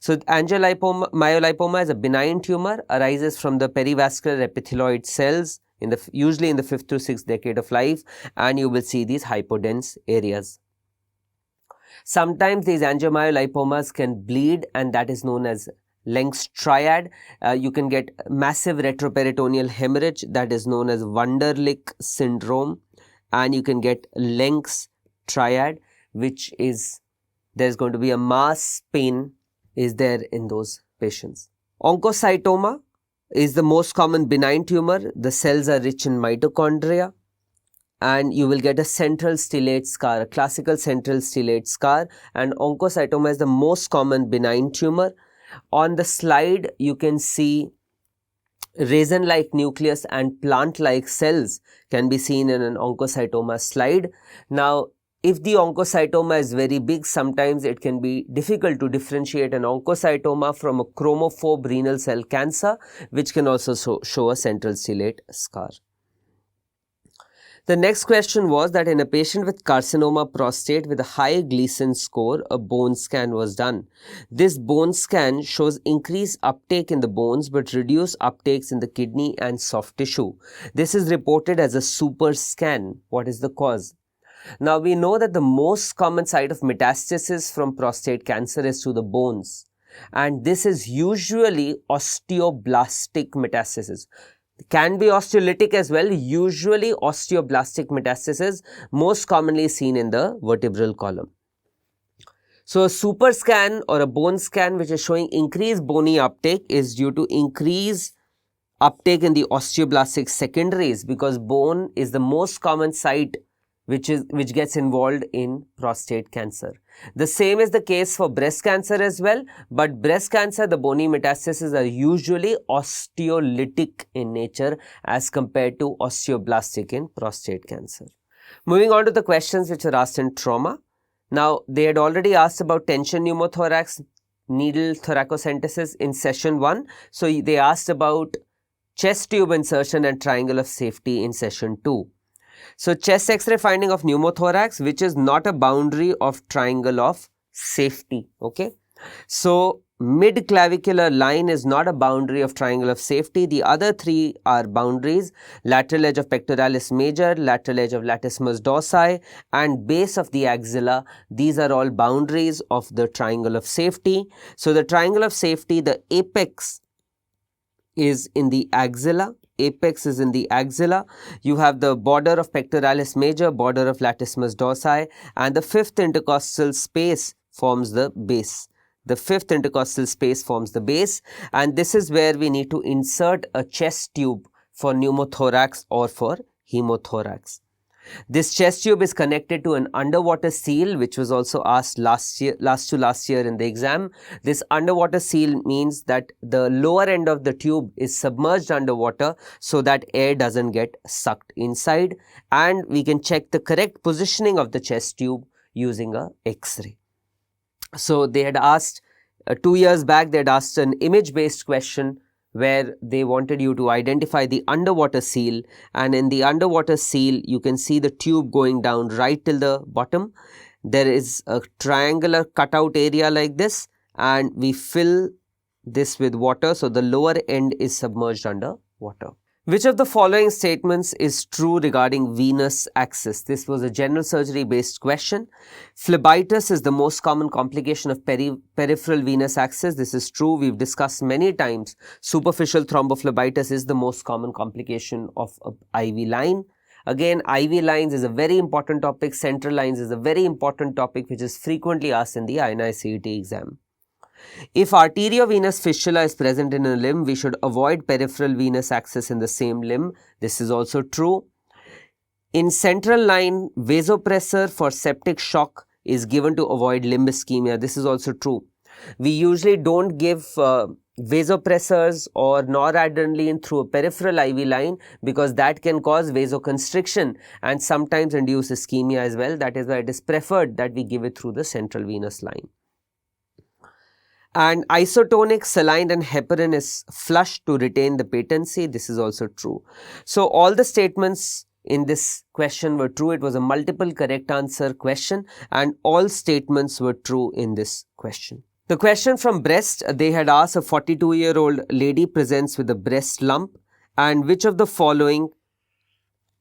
So angiomyolipoma is a benign tumor, arises from the perivascular epithelioid cells usually in the 5th to 6th decade of life, and you will see these hypodense areas. Sometimes these angiomyolipomas can bleed, and that is known as Lenz triad. You can get massive retroperitoneal hemorrhage, that is known as Wunderlich syndrome, and you can get Lenz triad, which is there's going to be a mass pain is there in those patients. Oncocytoma is the most common benign tumor. The cells are rich in mitochondria, and you will get a central stellate scar, a classical central stellate scar, and oncocytoma is the most common benign tumor. On the slide, you can see raisin-like nucleus and plant-like cells can be seen in an oncocytoma slide. Now, if the oncocytoma is very big, sometimes it can be difficult to differentiate an oncocytoma from a chromophobe renal cell cancer, which can also show a central stellate scar. The next question was that in a patient with carcinoma prostate with a high Gleason score, a bone scan was done. This bone scan shows increased uptake in the bones but reduced uptakes in the kidney and soft tissue. This is reported as a super scan. What is the cause? Now we know that the most common site of metastasis from prostate cancer is to the bones, and this is usually osteoblastic metastasis. It can be osteolytic as well, usually osteoblastic metastasis, most commonly seen in the vertebral column. So a super scan or a bone scan which is showing increased bony uptake is due to increased uptake in the osteoblastic secondaries, because bone is the most common site which gets involved in prostate cancer. The same is the case for breast cancer as well, but breast cancer, the bony metastases are usually osteolytic in nature as compared to osteoblastic in prostate cancer. Moving on to the questions which are asked in trauma. Now, they had already asked about tension pneumothorax, needle thoracocentesis in session 1. So, they asked about chest tube insertion and triangle of safety in session 2. So, chest X-ray finding of pneumothorax, which is not a boundary of triangle of safety. Okay. So, mid-clavicular line is not a boundary of triangle of safety. The other three are boundaries: lateral edge of pectoralis major, lateral edge of latissimus dorsi, and base of the axilla. These are all boundaries of the triangle of safety. So, the triangle of safety, the apex is in the axilla. Apex is in the axilla. You have the border of pectoralis major, border of latissimus dorsi, and the fifth intercostal space forms the base. The fifth intercostal space forms the base, and this is where we need to insert a chest tube for pneumothorax or for hemothorax. This chest tube is connected to an underwater seal, which was also asked last year in the exam. This underwater seal means that the lower end of the tube is submerged underwater so that air doesn't get sucked inside, and we can check the correct positioning of the chest tube using a X-ray. So, they had asked 2 years back, they had asked an image-based question where they wanted you to identify the underwater seal, and in the underwater seal, you can see the tube going down right till the bottom. There is a triangular cutout area like this, and we fill this with water, so the lower end is submerged under water. Which of the following statements is true regarding venous access? This was a general surgery based question. Phlebitis is the most common complication of peripheral venous access. This is true. We've discussed many times. Superficial thrombophlebitis is the most common complication of an IV line. Again, IV lines is a very important topic. Central lines is a very important topic which is frequently asked in the INI-CET exam. If arteriovenous fistula is present in a limb, we should avoid peripheral venous access in the same limb. This is also true. In central line, vasopressor for septic shock is given to avoid limb ischemia. This is also true. We usually don't give vasopressors or noradrenaline through a peripheral IV line because that can cause vasoconstriction and sometimes induce ischemia as well. That is why it is preferred that we give it through the central venous line. And isotonic saline and heparin is flushed to retain the patency. This is also true. So, all the statements in this question were true. It was a multiple correct answer question, and all statements were true in this question. The question from breast, they had asked: a 42-year-old lady presents with a breast lump, and which of the following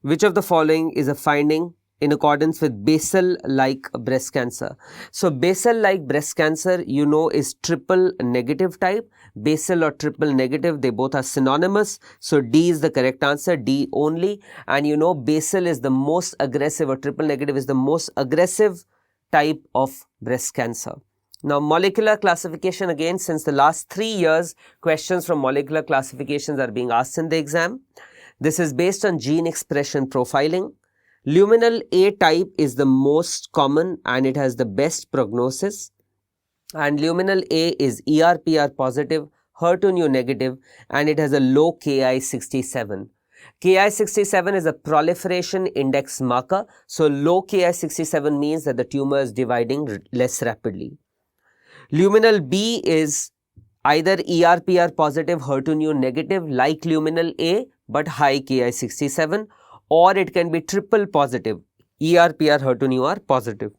is a finding in accordance with basal-like breast cancer? So, basal-like breast cancer, you know, is triple negative type. Basal or triple negative, they both are synonymous. So, D is the correct answer, D only. And you know, basal is the most aggressive, or triple negative is the most aggressive type of breast cancer. Now, molecular classification, again, since the last 3 years, questions from molecular classifications are being asked in the exam. This is based on gene expression profiling. Luminal A type is the most common and it has the best prognosis, and luminal A is ER/PR positive, HER2/neu negative, and it has a low Ki-67. Ki-67 is a proliferation index marker, so low Ki-67 means that the tumor is dividing less rapidly. Luminal B is either ER/PR positive, HER2/neu negative like luminal A but high Ki-67, or it can be triple positive, ER/PR, HER2/neu are positive.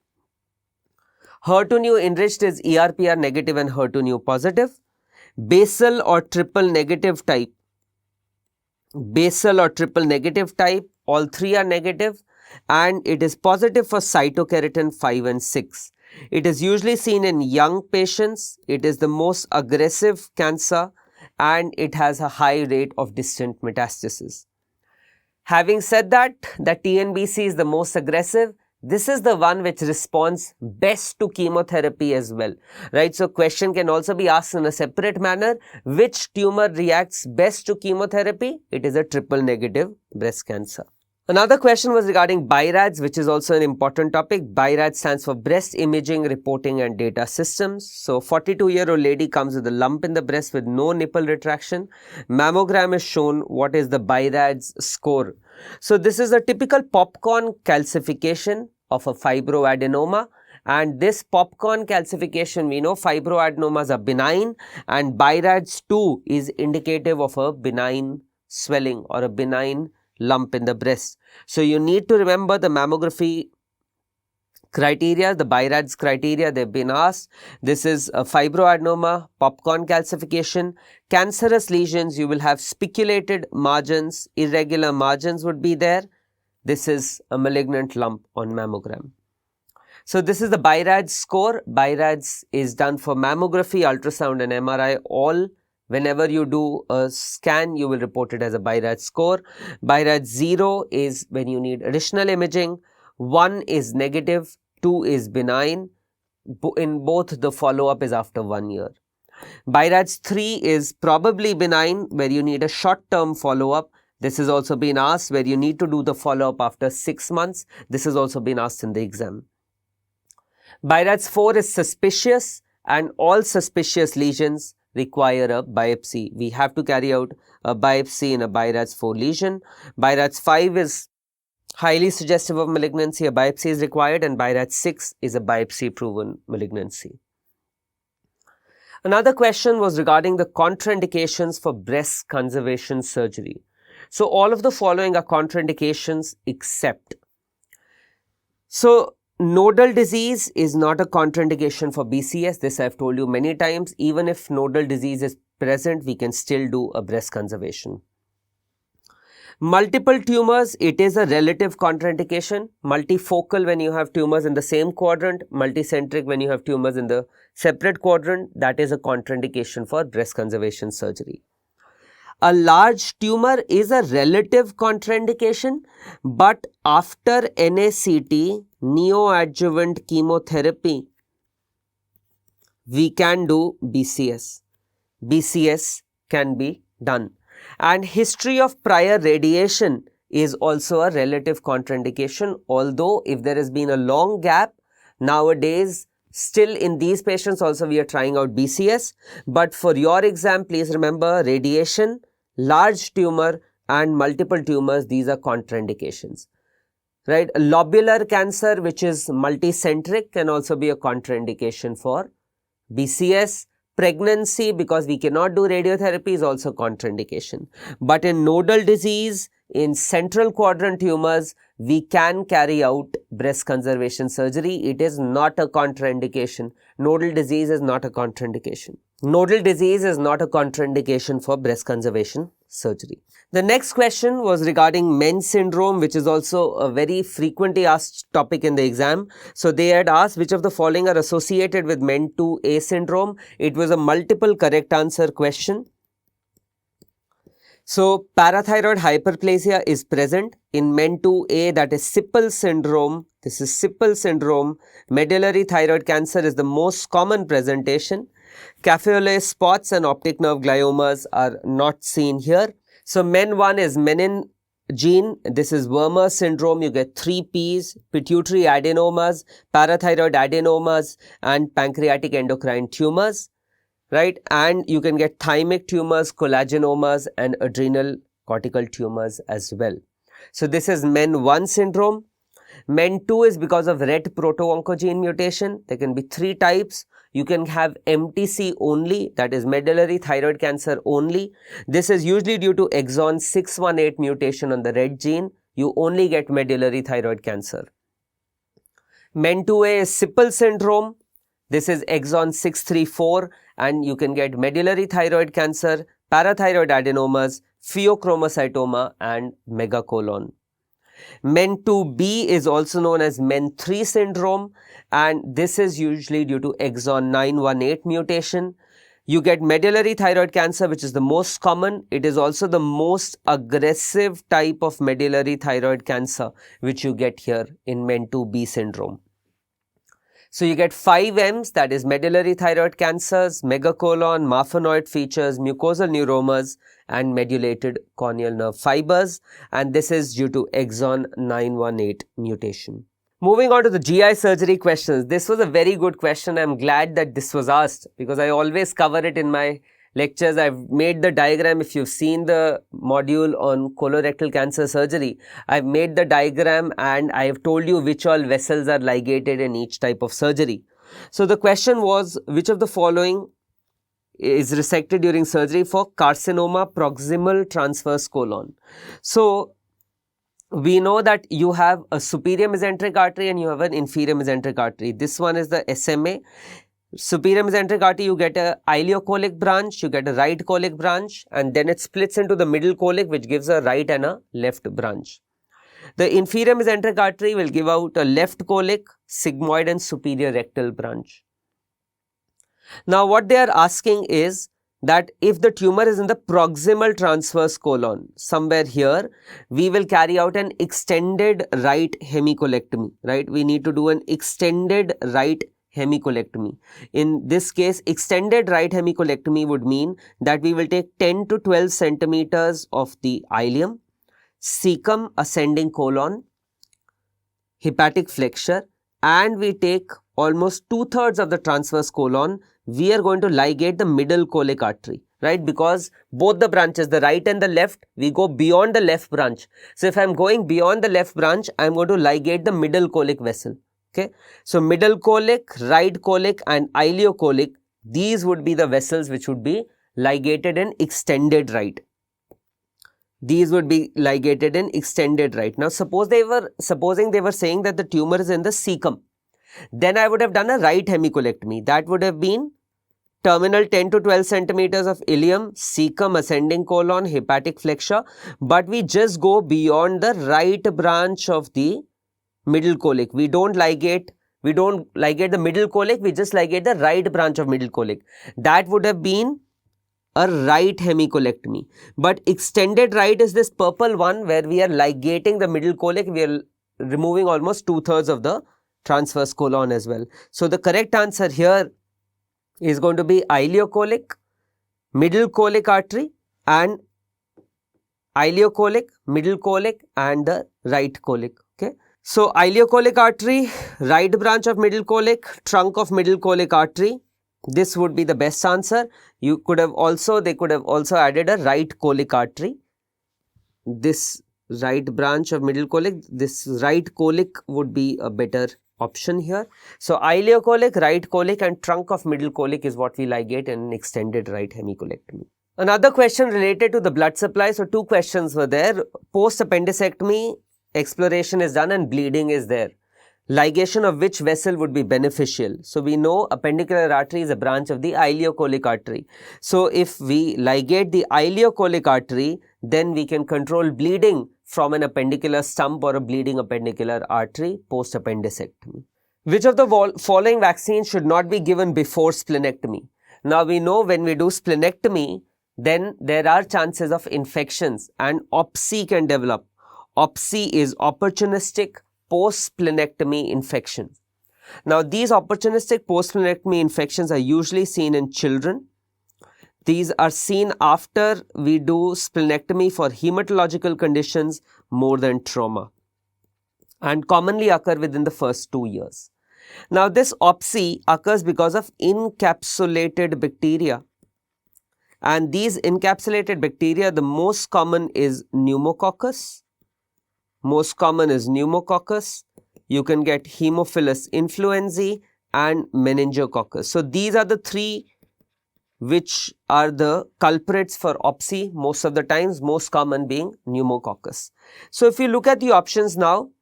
HER2/neu enriched is ER/PR negative and HER2/neu positive. Basal or triple negative type, all three are negative, and it is positive for cytokeratin 5 and 6. It is usually seen in young patients. It is the most aggressive cancer and it has a high rate of distant metastasis. Having said that, the TNBC is the most aggressive, This is the one which responds best to chemotherapy as well, right? So question can also be asked in a separate manner. Which tumor reacts best to chemotherapy? It is a triple negative breast cancer. Another question was regarding BI-RADS, which is also an important topic. BI-RADS stands for Breast Imaging Reporting and Data Systems. So 42-year-old lady comes with a lump in the breast with no nipple retraction. Mammogram is shown. What is the BI-RADS score? So this is a typical popcorn calcification of a fibroadenoma. And this popcorn calcification, we know fibroadenomas are benign, and BI-RADS 2 is indicative of a benign swelling or a benign lump in the breast. So you need to remember the mammography criteria, the BI-RADS criteria. They've been asked. This is a fibroadenoma, popcorn calcification, cancerous lesions. You will have spiculated margins, irregular margins would be there. This is a malignant lump on mammogram. So this is the BI-RADS score. BI-RADS is done for mammography, ultrasound and MRI. All whenever you do a scan, you will report it as a BI-RADS score. BI-RADS 0 is when you need additional imaging. 1 is negative, 2 is benign. In both, the follow-up is after 1 year. BI-RADS 3 is probably benign, where you need a short-term follow-up. This has also been asked, where you need to do the follow-up after 6 months. This has also been asked in the exam. BI-RADS 4 is suspicious, and all suspicious lesions require a biopsy. We have to carry out a biopsy in a BI-RADS 4 lesion. BI-RADS 5 is highly suggestive of malignancy. A biopsy is required, and BI-RADS 6 is a biopsy-proven malignancy. Another question was regarding the contraindications for breast conservation surgery. So all of the following are contraindications except. So nodal disease is not a contraindication for BCS. This I have told you many times. Even if nodal disease is present, we can still do a breast conservation. Multiple tumors, it is a relative contraindication. Multifocal when you have tumors in the same quadrant. Multicentric when you have tumors in the separate quadrant. That is a contraindication for breast conservation surgery. A large tumor is a relative contraindication, but after NEET, neoadjuvant chemotherapy, we can do BCS. BCS can be done. And history of prior radiation is also a relative contraindication, although if there has been a long gap, nowadays still in these patients also we are trying out BCS. But for your exam, please remember radiation, large tumor and multiple tumors, these are contraindications, right? Lobular cancer, which is multicentric, can also be a contraindication for BCS. Pregnancy, because we cannot do radiotherapy, is also contraindication. But in nodal disease, in central quadrant tumors, we can carry out breast conservation surgery. It is not a contraindication. Nodal disease is not a contraindication. Nodal disease is not a contraindication for breast conservation surgery. The next question was regarding MEN syndrome, which is also a very frequently asked topic in the exam. So they had asked which of the following are associated with MEN2A syndrome. It was a multiple correct answer question. So parathyroid hyperplasia is present in MEN2A, that is Sippel syndrome. This is Sippel syndrome. Medullary thyroid cancer is the most common presentation. Café au lait spots and optic nerve gliomas are not seen here. So MEN1 is menin gene. This is Wermer syndrome. You get 3 Ps, pituitary adenomas, parathyroid adenomas and pancreatic endocrine tumors, right? And you can get thymic tumors, collagenomas and adrenal cortical tumors as well. So this is MEN1 syndrome. MEN2 is because of RET proto-oncogene mutation. There can be 3 types. You can have MTC only, that is medullary thyroid cancer only. This is usually due to exon 618 mutation on the RET gene. You only get medullary thyroid cancer. MEN2A is Sippel syndrome. This is exon 634 and you can get medullary thyroid cancer, parathyroid adenomas, pheochromocytoma and megacolon. MEN2B is also known as MEN3 syndrome and this is usually due to exon 918 mutation. You get medullary thyroid cancer, which is the most common. It is also the most aggressive type of medullary thyroid cancer, which you get here in MEN2B syndrome. So you get 5 M's, that is medullary thyroid cancers, megacolon, marfanoid features, mucosal neuromas, and medullated corneal nerve fibers, and this is due to exon 918 mutation. Moving on to the GI surgery questions. This was a very good question. I'm glad that this was asked because I always cover it in my lectures. I've made the diagram. If you've seen the module on colorectal cancer surgery, I've made the diagram and I've told you which all vessels are ligated in each type of surgery. So the question was, which of the following is resected during surgery for carcinoma proximal transverse colon? So we know that you have a superior mesenteric artery and you have an inferior mesenteric artery. This one is the SMA. Superior mesenteric artery, you get a ileocolic branch, you get a right colic branch, and then it splits into the middle colic, which gives a right and a left branch. The inferior mesenteric artery will give out a left colic, sigmoid, and superior rectal branch. Now, what they are asking is that if the tumor is in the proximal transverse colon, somewhere here, we will carry out an extended right hemicolectomy, right? We need to do an extended right hemicolectomy. In this case, extended right hemicolectomy would mean that we will take 10 to 12 centimeters of the ileum, cecum ascending colon, hepatic flexure, and we take almost 2/3 of the transverse colon. We are going to ligate the middle colic artery, right? Because both the branches, the right and the left, we go beyond the left branch. So if I'm going beyond the left branch, I'm going to ligate the middle colic vessel. Okay. So middle colic, right colic, and ileocolic, these would be the vessels which would be ligated in extended right. These would be ligated in extended right. Now, supposing they were saying that the tumor is in the cecum. Then I would have done a right hemicolectomy. That would have been terminal 10 to 12 centimeters of ileum, cecum ascending colon, hepatic flexure. But we just go beyond the right branch of the middle colic. We don't ligate the middle colic. We just ligate the right branch of middle colic. That would have been a right hemicolectomy. But extended right is this purple one where we are ligating the middle colic. We are removing almost 2/3 of the transverse colon as well. So the correct answer here is going to be ileocolic, middle colic artery, and ileocolic, middle colic, and the right colic. Okay. So ileocolic artery, right branch of middle colic, trunk of middle colic artery. This would be the best answer. They could have also added a right colic artery. This right branch of middle colic, this right colic would be a better option here. So ileocolic, right colic, and trunk of middle colic is what we ligate in an extended right hemicolectomy. Another question related to the blood supply. So 2 questions were there. Post appendicectomy, exploration is done and bleeding is there. Ligation of which vessel would be beneficial? So we know appendicular artery is a branch of the ileocolic artery. So if we ligate the ileocolic artery, then we can control bleeding from an appendicular stump or a bleeding appendicular artery post appendicectomy. Which of the following vaccines should not be given before splenectomy? Now we know when we do splenectomy, then there are chances of infections and OPSI can develop. OPSI is opportunistic post-splenectomy infection. Now, these opportunistic post-splenectomy infections are usually seen in children. These are seen after we do splenectomy for hematological conditions more than trauma and commonly occur within the first 2 years. Now, this OPSI occurs because of encapsulated bacteria. And these encapsulated bacteria, the most common is pneumococcus. You can get Haemophilus influenzae and meningococcus. So these are the 3 which are the culprits for OPSI most of the times, most common being pneumococcus. So if you look at the options now,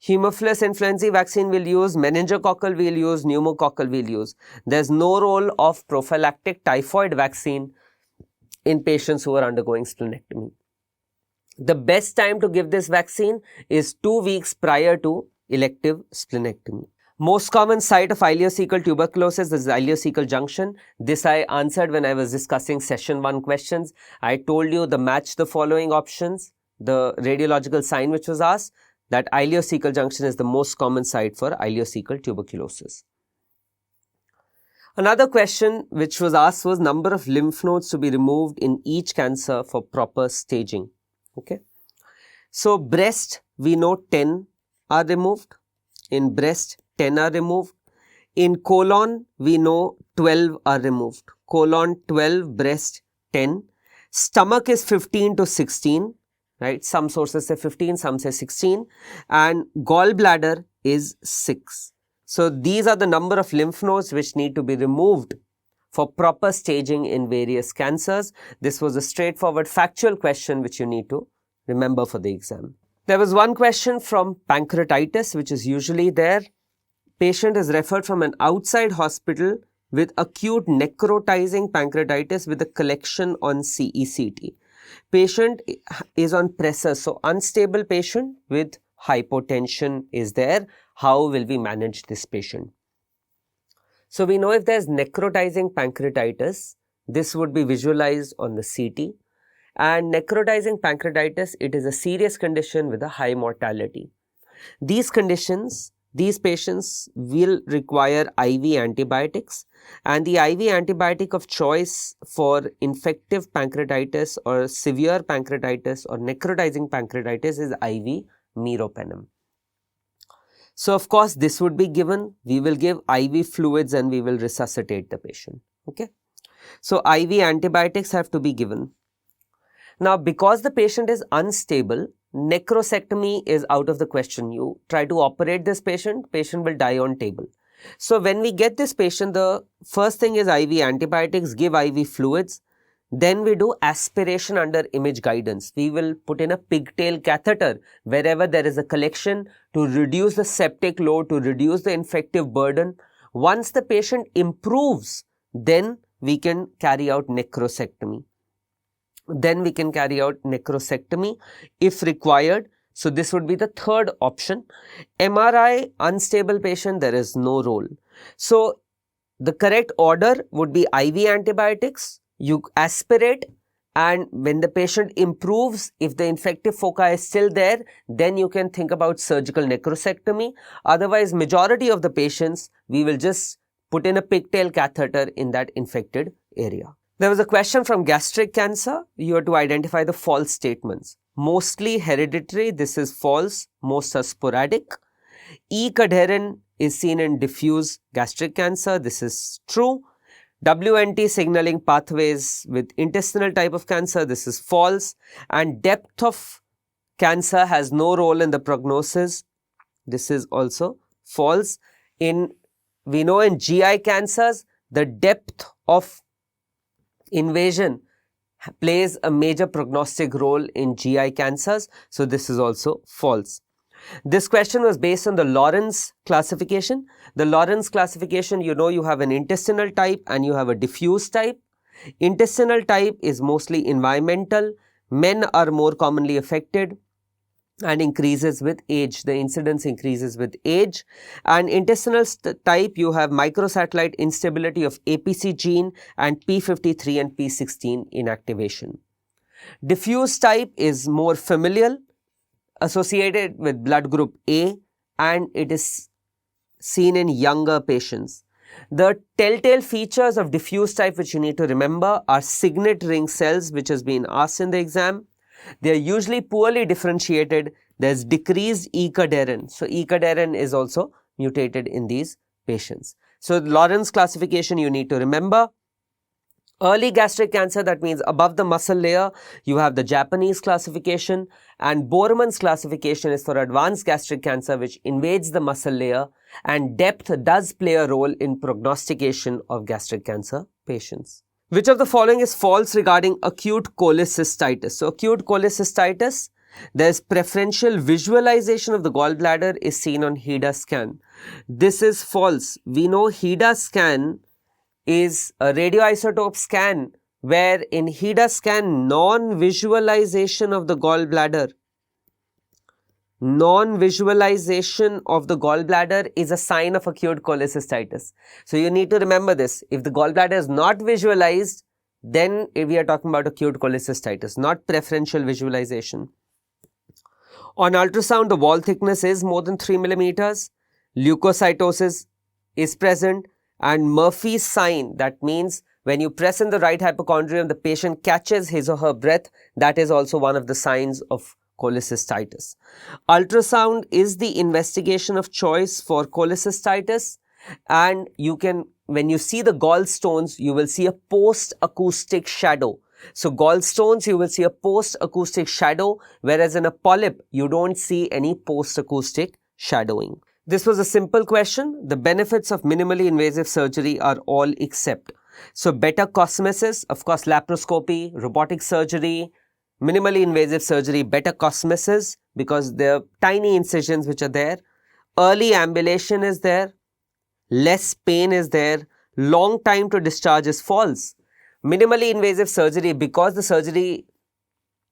Haemophilus influenzae vaccine we'll use, meningococcal we'll use, pneumococcal we'll use. There's no role of prophylactic typhoid vaccine in patients who are undergoing splenectomy. The best time to give this vaccine is 2 weeks prior to elective splenectomy. Most common site of ileocecal tuberculosis is ileocecal junction. This I answered when I was discussing session 1 questions. I told you the match the following options, the radiological sign which was asked, that ileocecal junction is the most common site for ileocecal tuberculosis. Another question which was asked was number of lymph nodes to be removed in each cancer for proper staging. Okay. So breast, we know 10 are removed. In breast, 10 are removed. In colon, we know 12 are removed. Colon 12, breast 10. Stomach is 15 to 16, right? Some sources say 15, some say 16. And gallbladder is 6. So these are the number of lymph nodes which need to be removed for proper staging in various cancers. This was a straightforward factual question which you need to remember for the exam. There was one question from pancreatitis which is usually there. Patient is referred from an outside hospital with acute necrotizing pancreatitis with a collection on CET. Patient is on pressor, so unstable patient with hypotension is there. How will we manage this patient? So we know if there is necrotizing pancreatitis, this would be visualized on the CT. And necrotizing pancreatitis, it is a serious condition with a high mortality. These conditions, these patients will require IV antibiotics, and the IV antibiotic of choice for infective pancreatitis or severe pancreatitis or necrotizing pancreatitis is IV meropenem. So of course this would be given. We will give IV fluids and we will resuscitate the patient. Okay. So IV antibiotics have to be given. Now because the patient is unstable, necrosectomy is out of the question. You try to operate this patient, patient will die on table. So when we get this patient, the first thing is IV antibiotics, give IV fluids. Then we do aspiration under image guidance. We will put in a pigtail catheter wherever there is a collection to reduce the septic load, to reduce the infective burden. Once the patient improves, then we can carry out necrosectomy. If required. So this would be the third option. MRI, unstable patient, there is no role. So the correct order would be IV antibiotics. You aspirate, and when the patient improves, if the infective foci is still there, then you can think about surgical necrosectomy. Otherwise, majority of the patients, we will just put in a pigtail catheter in that infected area. There was a question from gastric cancer. You have to identify the false statements. Mostly hereditary, this is false. Most are sporadic. E-cadherin is seen in diffuse gastric cancer. This is true. WNT signaling pathways with intestinal type of cancer, this is false. And depth of cancer has no role in the prognosis. This is also false. We know in GI cancers, the depth of invasion plays a major prognostic role in GI cancers. So this is also false. This question was based on the Lawrence classification. The Lawrence classification, you know, you have an intestinal type and you have a diffuse type. Intestinal type is mostly environmental. Men are more commonly affected and increases with age. The incidence increases with age. And intestinal type, you have microsatellite instability of APC gene and P53 and P16 inactivation. Diffuse type is more familial, associated with blood group A, and it is seen in younger patients. The telltale features of diffuse type which you need to remember are signet ring cells, which has been asked in the exam. They are usually poorly differentiated. There is decreased E-cadherin. So E-cadherin is also mutated in these patients. So Lawrence classification you need to remember. Early gastric cancer, that means above the muscle layer, you have the Japanese classification, and Borman's classification is for advanced gastric cancer which invades the muscle layer, and depth does play a role in prognostication of gastric cancer patients. Which of the following is false regarding acute cholecystitis? So acute cholecystitis, there is preferential visualization of the gallbladder is seen on HIDA scan. This is false. We know HIDA scan is a radioisotope scan, where in HIDA scan non-visualization of the gallbladder non-visualization of the gallbladder is a sign of acute cholecystitis. So you need to remember this. If the gallbladder is not visualized, then we are talking about acute cholecystitis, not preferential visualization. On ultrasound, the wall thickness is more than 3 millimeters. Leukocytosis is present, and Murphy's sign, that means when you press in the right hypochondrium, the patient catches his or her breath. That is also one of the signs of cholecystitis. Ultrasound is the investigation of choice for cholecystitis, and you can, when you see the gallstones, you will see a post-acoustic shadow. So gallstones, you will see a post-acoustic shadow, whereas in a polyp, you don't see any post-acoustic shadowing. This was a simple question. The benefits of minimally invasive surgery are all except. So better cosmesis, of course, laparoscopy, robotic surgery, minimally invasive surgery, better cosmesis because there are tiny incisions which are there. Early ambulation is there. Less pain is there. Long time to discharge is false. Minimally invasive surgery, because the surgery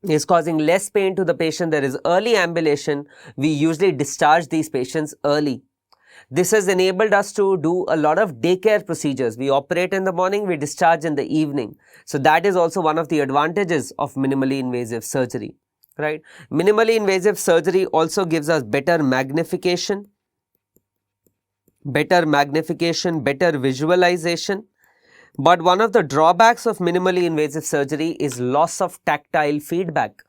is causing less pain to the patient, there is early ambulation. We usually discharge these patients early. This has enabled us to do a lot of daycare procedures. We operate in the morning, we discharge in the evening. So that is also one of the advantages of minimally invasive surgery, right? Minimally invasive surgery also gives us better magnification, better visualization. But one of the drawbacks of minimally invasive surgery is loss of tactile feedback.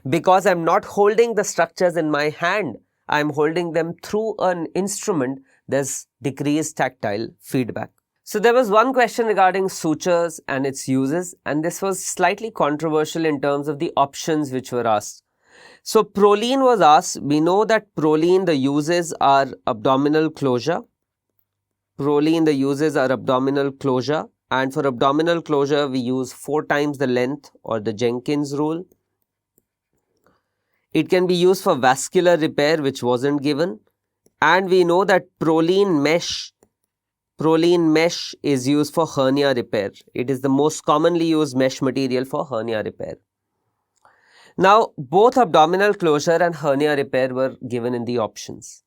Because I'm not holding the structures in my hand, I'm holding them through an instrument, there's decreased tactile feedback. So there was one question regarding sutures and its uses, and this was slightly controversial in terms of the options which were asked. So Prolene was asked. We know that Prolene, the uses are abdominal closure. Prolene, the uses are abdominal closure. And for abdominal closure, we use 4 times the length, or the Jenkins rule. It can be used for vascular repair, which wasn't given. And we know that Prolene mesh is used for hernia repair. It is the most commonly used mesh material for hernia repair. Now, both abdominal closure and hernia repair were given in the options.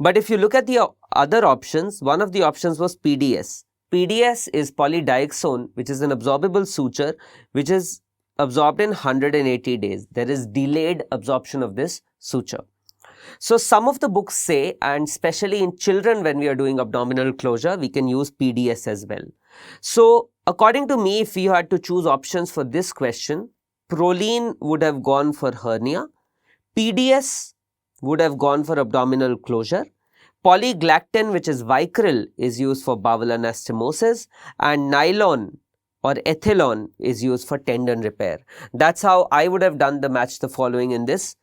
But if you look at the other options, one of the options was PDS. PDS is polydioxone, which is an absorbable suture, which is absorbed in 180 days. There is delayed absorption of this suture. So some of the books say, and especially in children when we are doing abdominal closure, we can use PDS as well. So according to me, if you had to choose options for this question, Prolene would have gone for hernia, PDS would have gone for abdominal closure, polyglactin, which is Vicryl, is used for bowel anastomosis, and nylon or ethylone is used for tendon repair. That's how I would have done the match the following in this,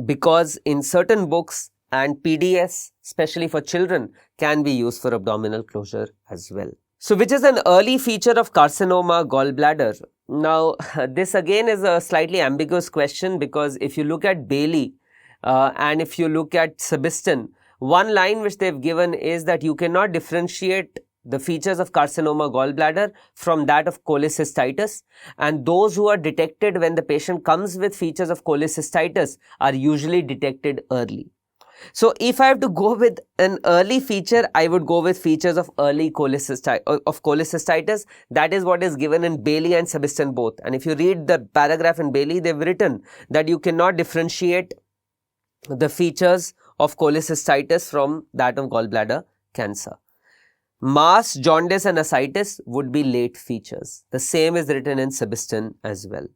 because in certain books, and PDS, especially for children, can be used for abdominal closure as well. So which is an early feature of carcinoma gallbladder? Now, this again is a slightly ambiguous question, because if you look at Bailey and if you look at Sebastian, one line which they've given is that you cannot differentiate the features of carcinoma gallbladder from that of cholecystitis, and those who are detected when the patient comes with features of cholecystitis are usually detected early. So if I have to go with an early feature, I would go with features of early cholecystitis. That is what is given in Bailey and Sebastian both. And if you read the paragraph in Bailey, they've written that you cannot differentiate the features of cholecystitis from that of gallbladder cancer. Mass, jaundice and ascites would be late features. The same is written in Sebastian as well.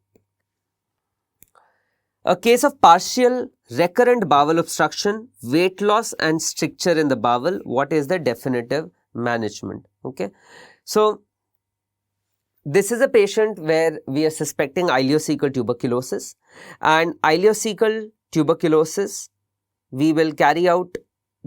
A case of partial recurrent bowel obstruction, weight loss and stricture in the bowel. What is the definitive management? Okay. So this is a patient where we are suspecting ileocecal tuberculosis, and ileocecal tuberculosis we will carry out.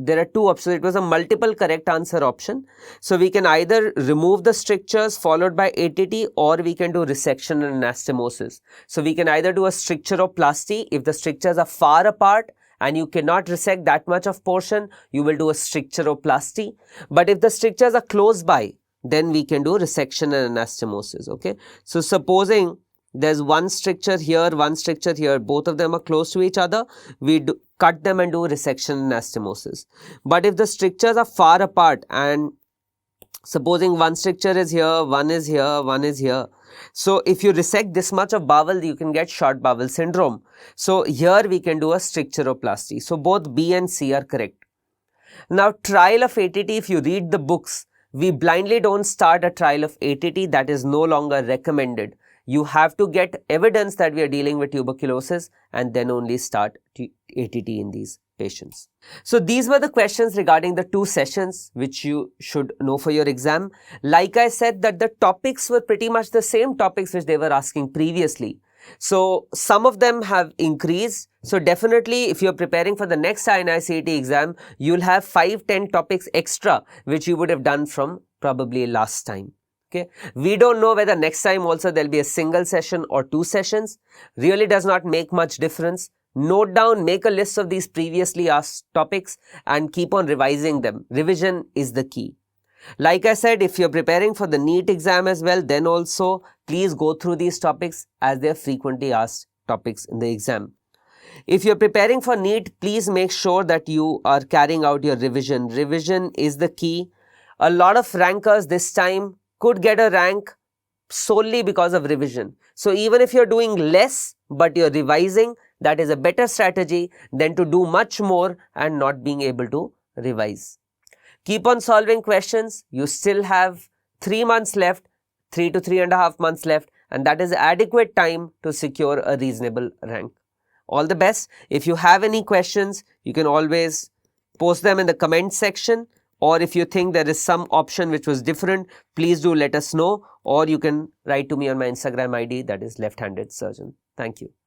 There are two options. It was a multiple correct answer option. So we can either remove the strictures followed by ATT, or we can do resection and anastomosis. So we can either do a stricturoplasty. If the strictures are far apart and you cannot resect that much of portion, you will do a stricturoplasty. But if the strictures are close by, then we can do resection and anastomosis. Okay. So supposing there's one stricture here, one stricture here, both of them are close to each other, we cut them and do resection and anastomosis. But if the strictures are far apart and supposing one stricture is here, one is here, one is here. So if you resect this much of bowel, you can get short bowel syndrome. So here we can do a stricturoplasty. So both B and C are correct. Now trial of ATT, if you read the books, we blindly don't start a trial of ATT. That is no longer recommended. You have to get evidence that we are dealing with tuberculosis and then only start ATT in these patients. So these were the questions regarding the 2 sessions which you should know for your exam. Like I said that the topics were pretty much the same topics which they were asking previously. So some of them have increased. So definitely if you're preparing for the next INI-CET exam, you'll have 5-10 topics extra which you would have done from probably last time. Okay, we don't know whether next time also there'll be a single session or 2 sessions. Really does not make much difference. Note down, make a list of these previously asked topics and keep on revising them. Revision is the key. Like I said, if you're preparing for the NEET exam as well, then also please go through these topics as they're frequently asked topics in the exam. If you're preparing for NEET, please make sure that you are carrying out your revision. Revision is the key. A lot of rankers this time could get a rank solely because of revision. So even if you're doing less but you're revising, that is a better strategy than to do much more and not being able to revise. Keep on solving questions. You still have 3 months left, 3 to 3.5 months left, and that is adequate time to secure a reasonable rank. All the best. If you have any questions, you can always post them in the comment section. Or if you think there is some option which was different, please do let us know, or you can write to me on my Instagram ID, that is left-handed surgeon. Thank you.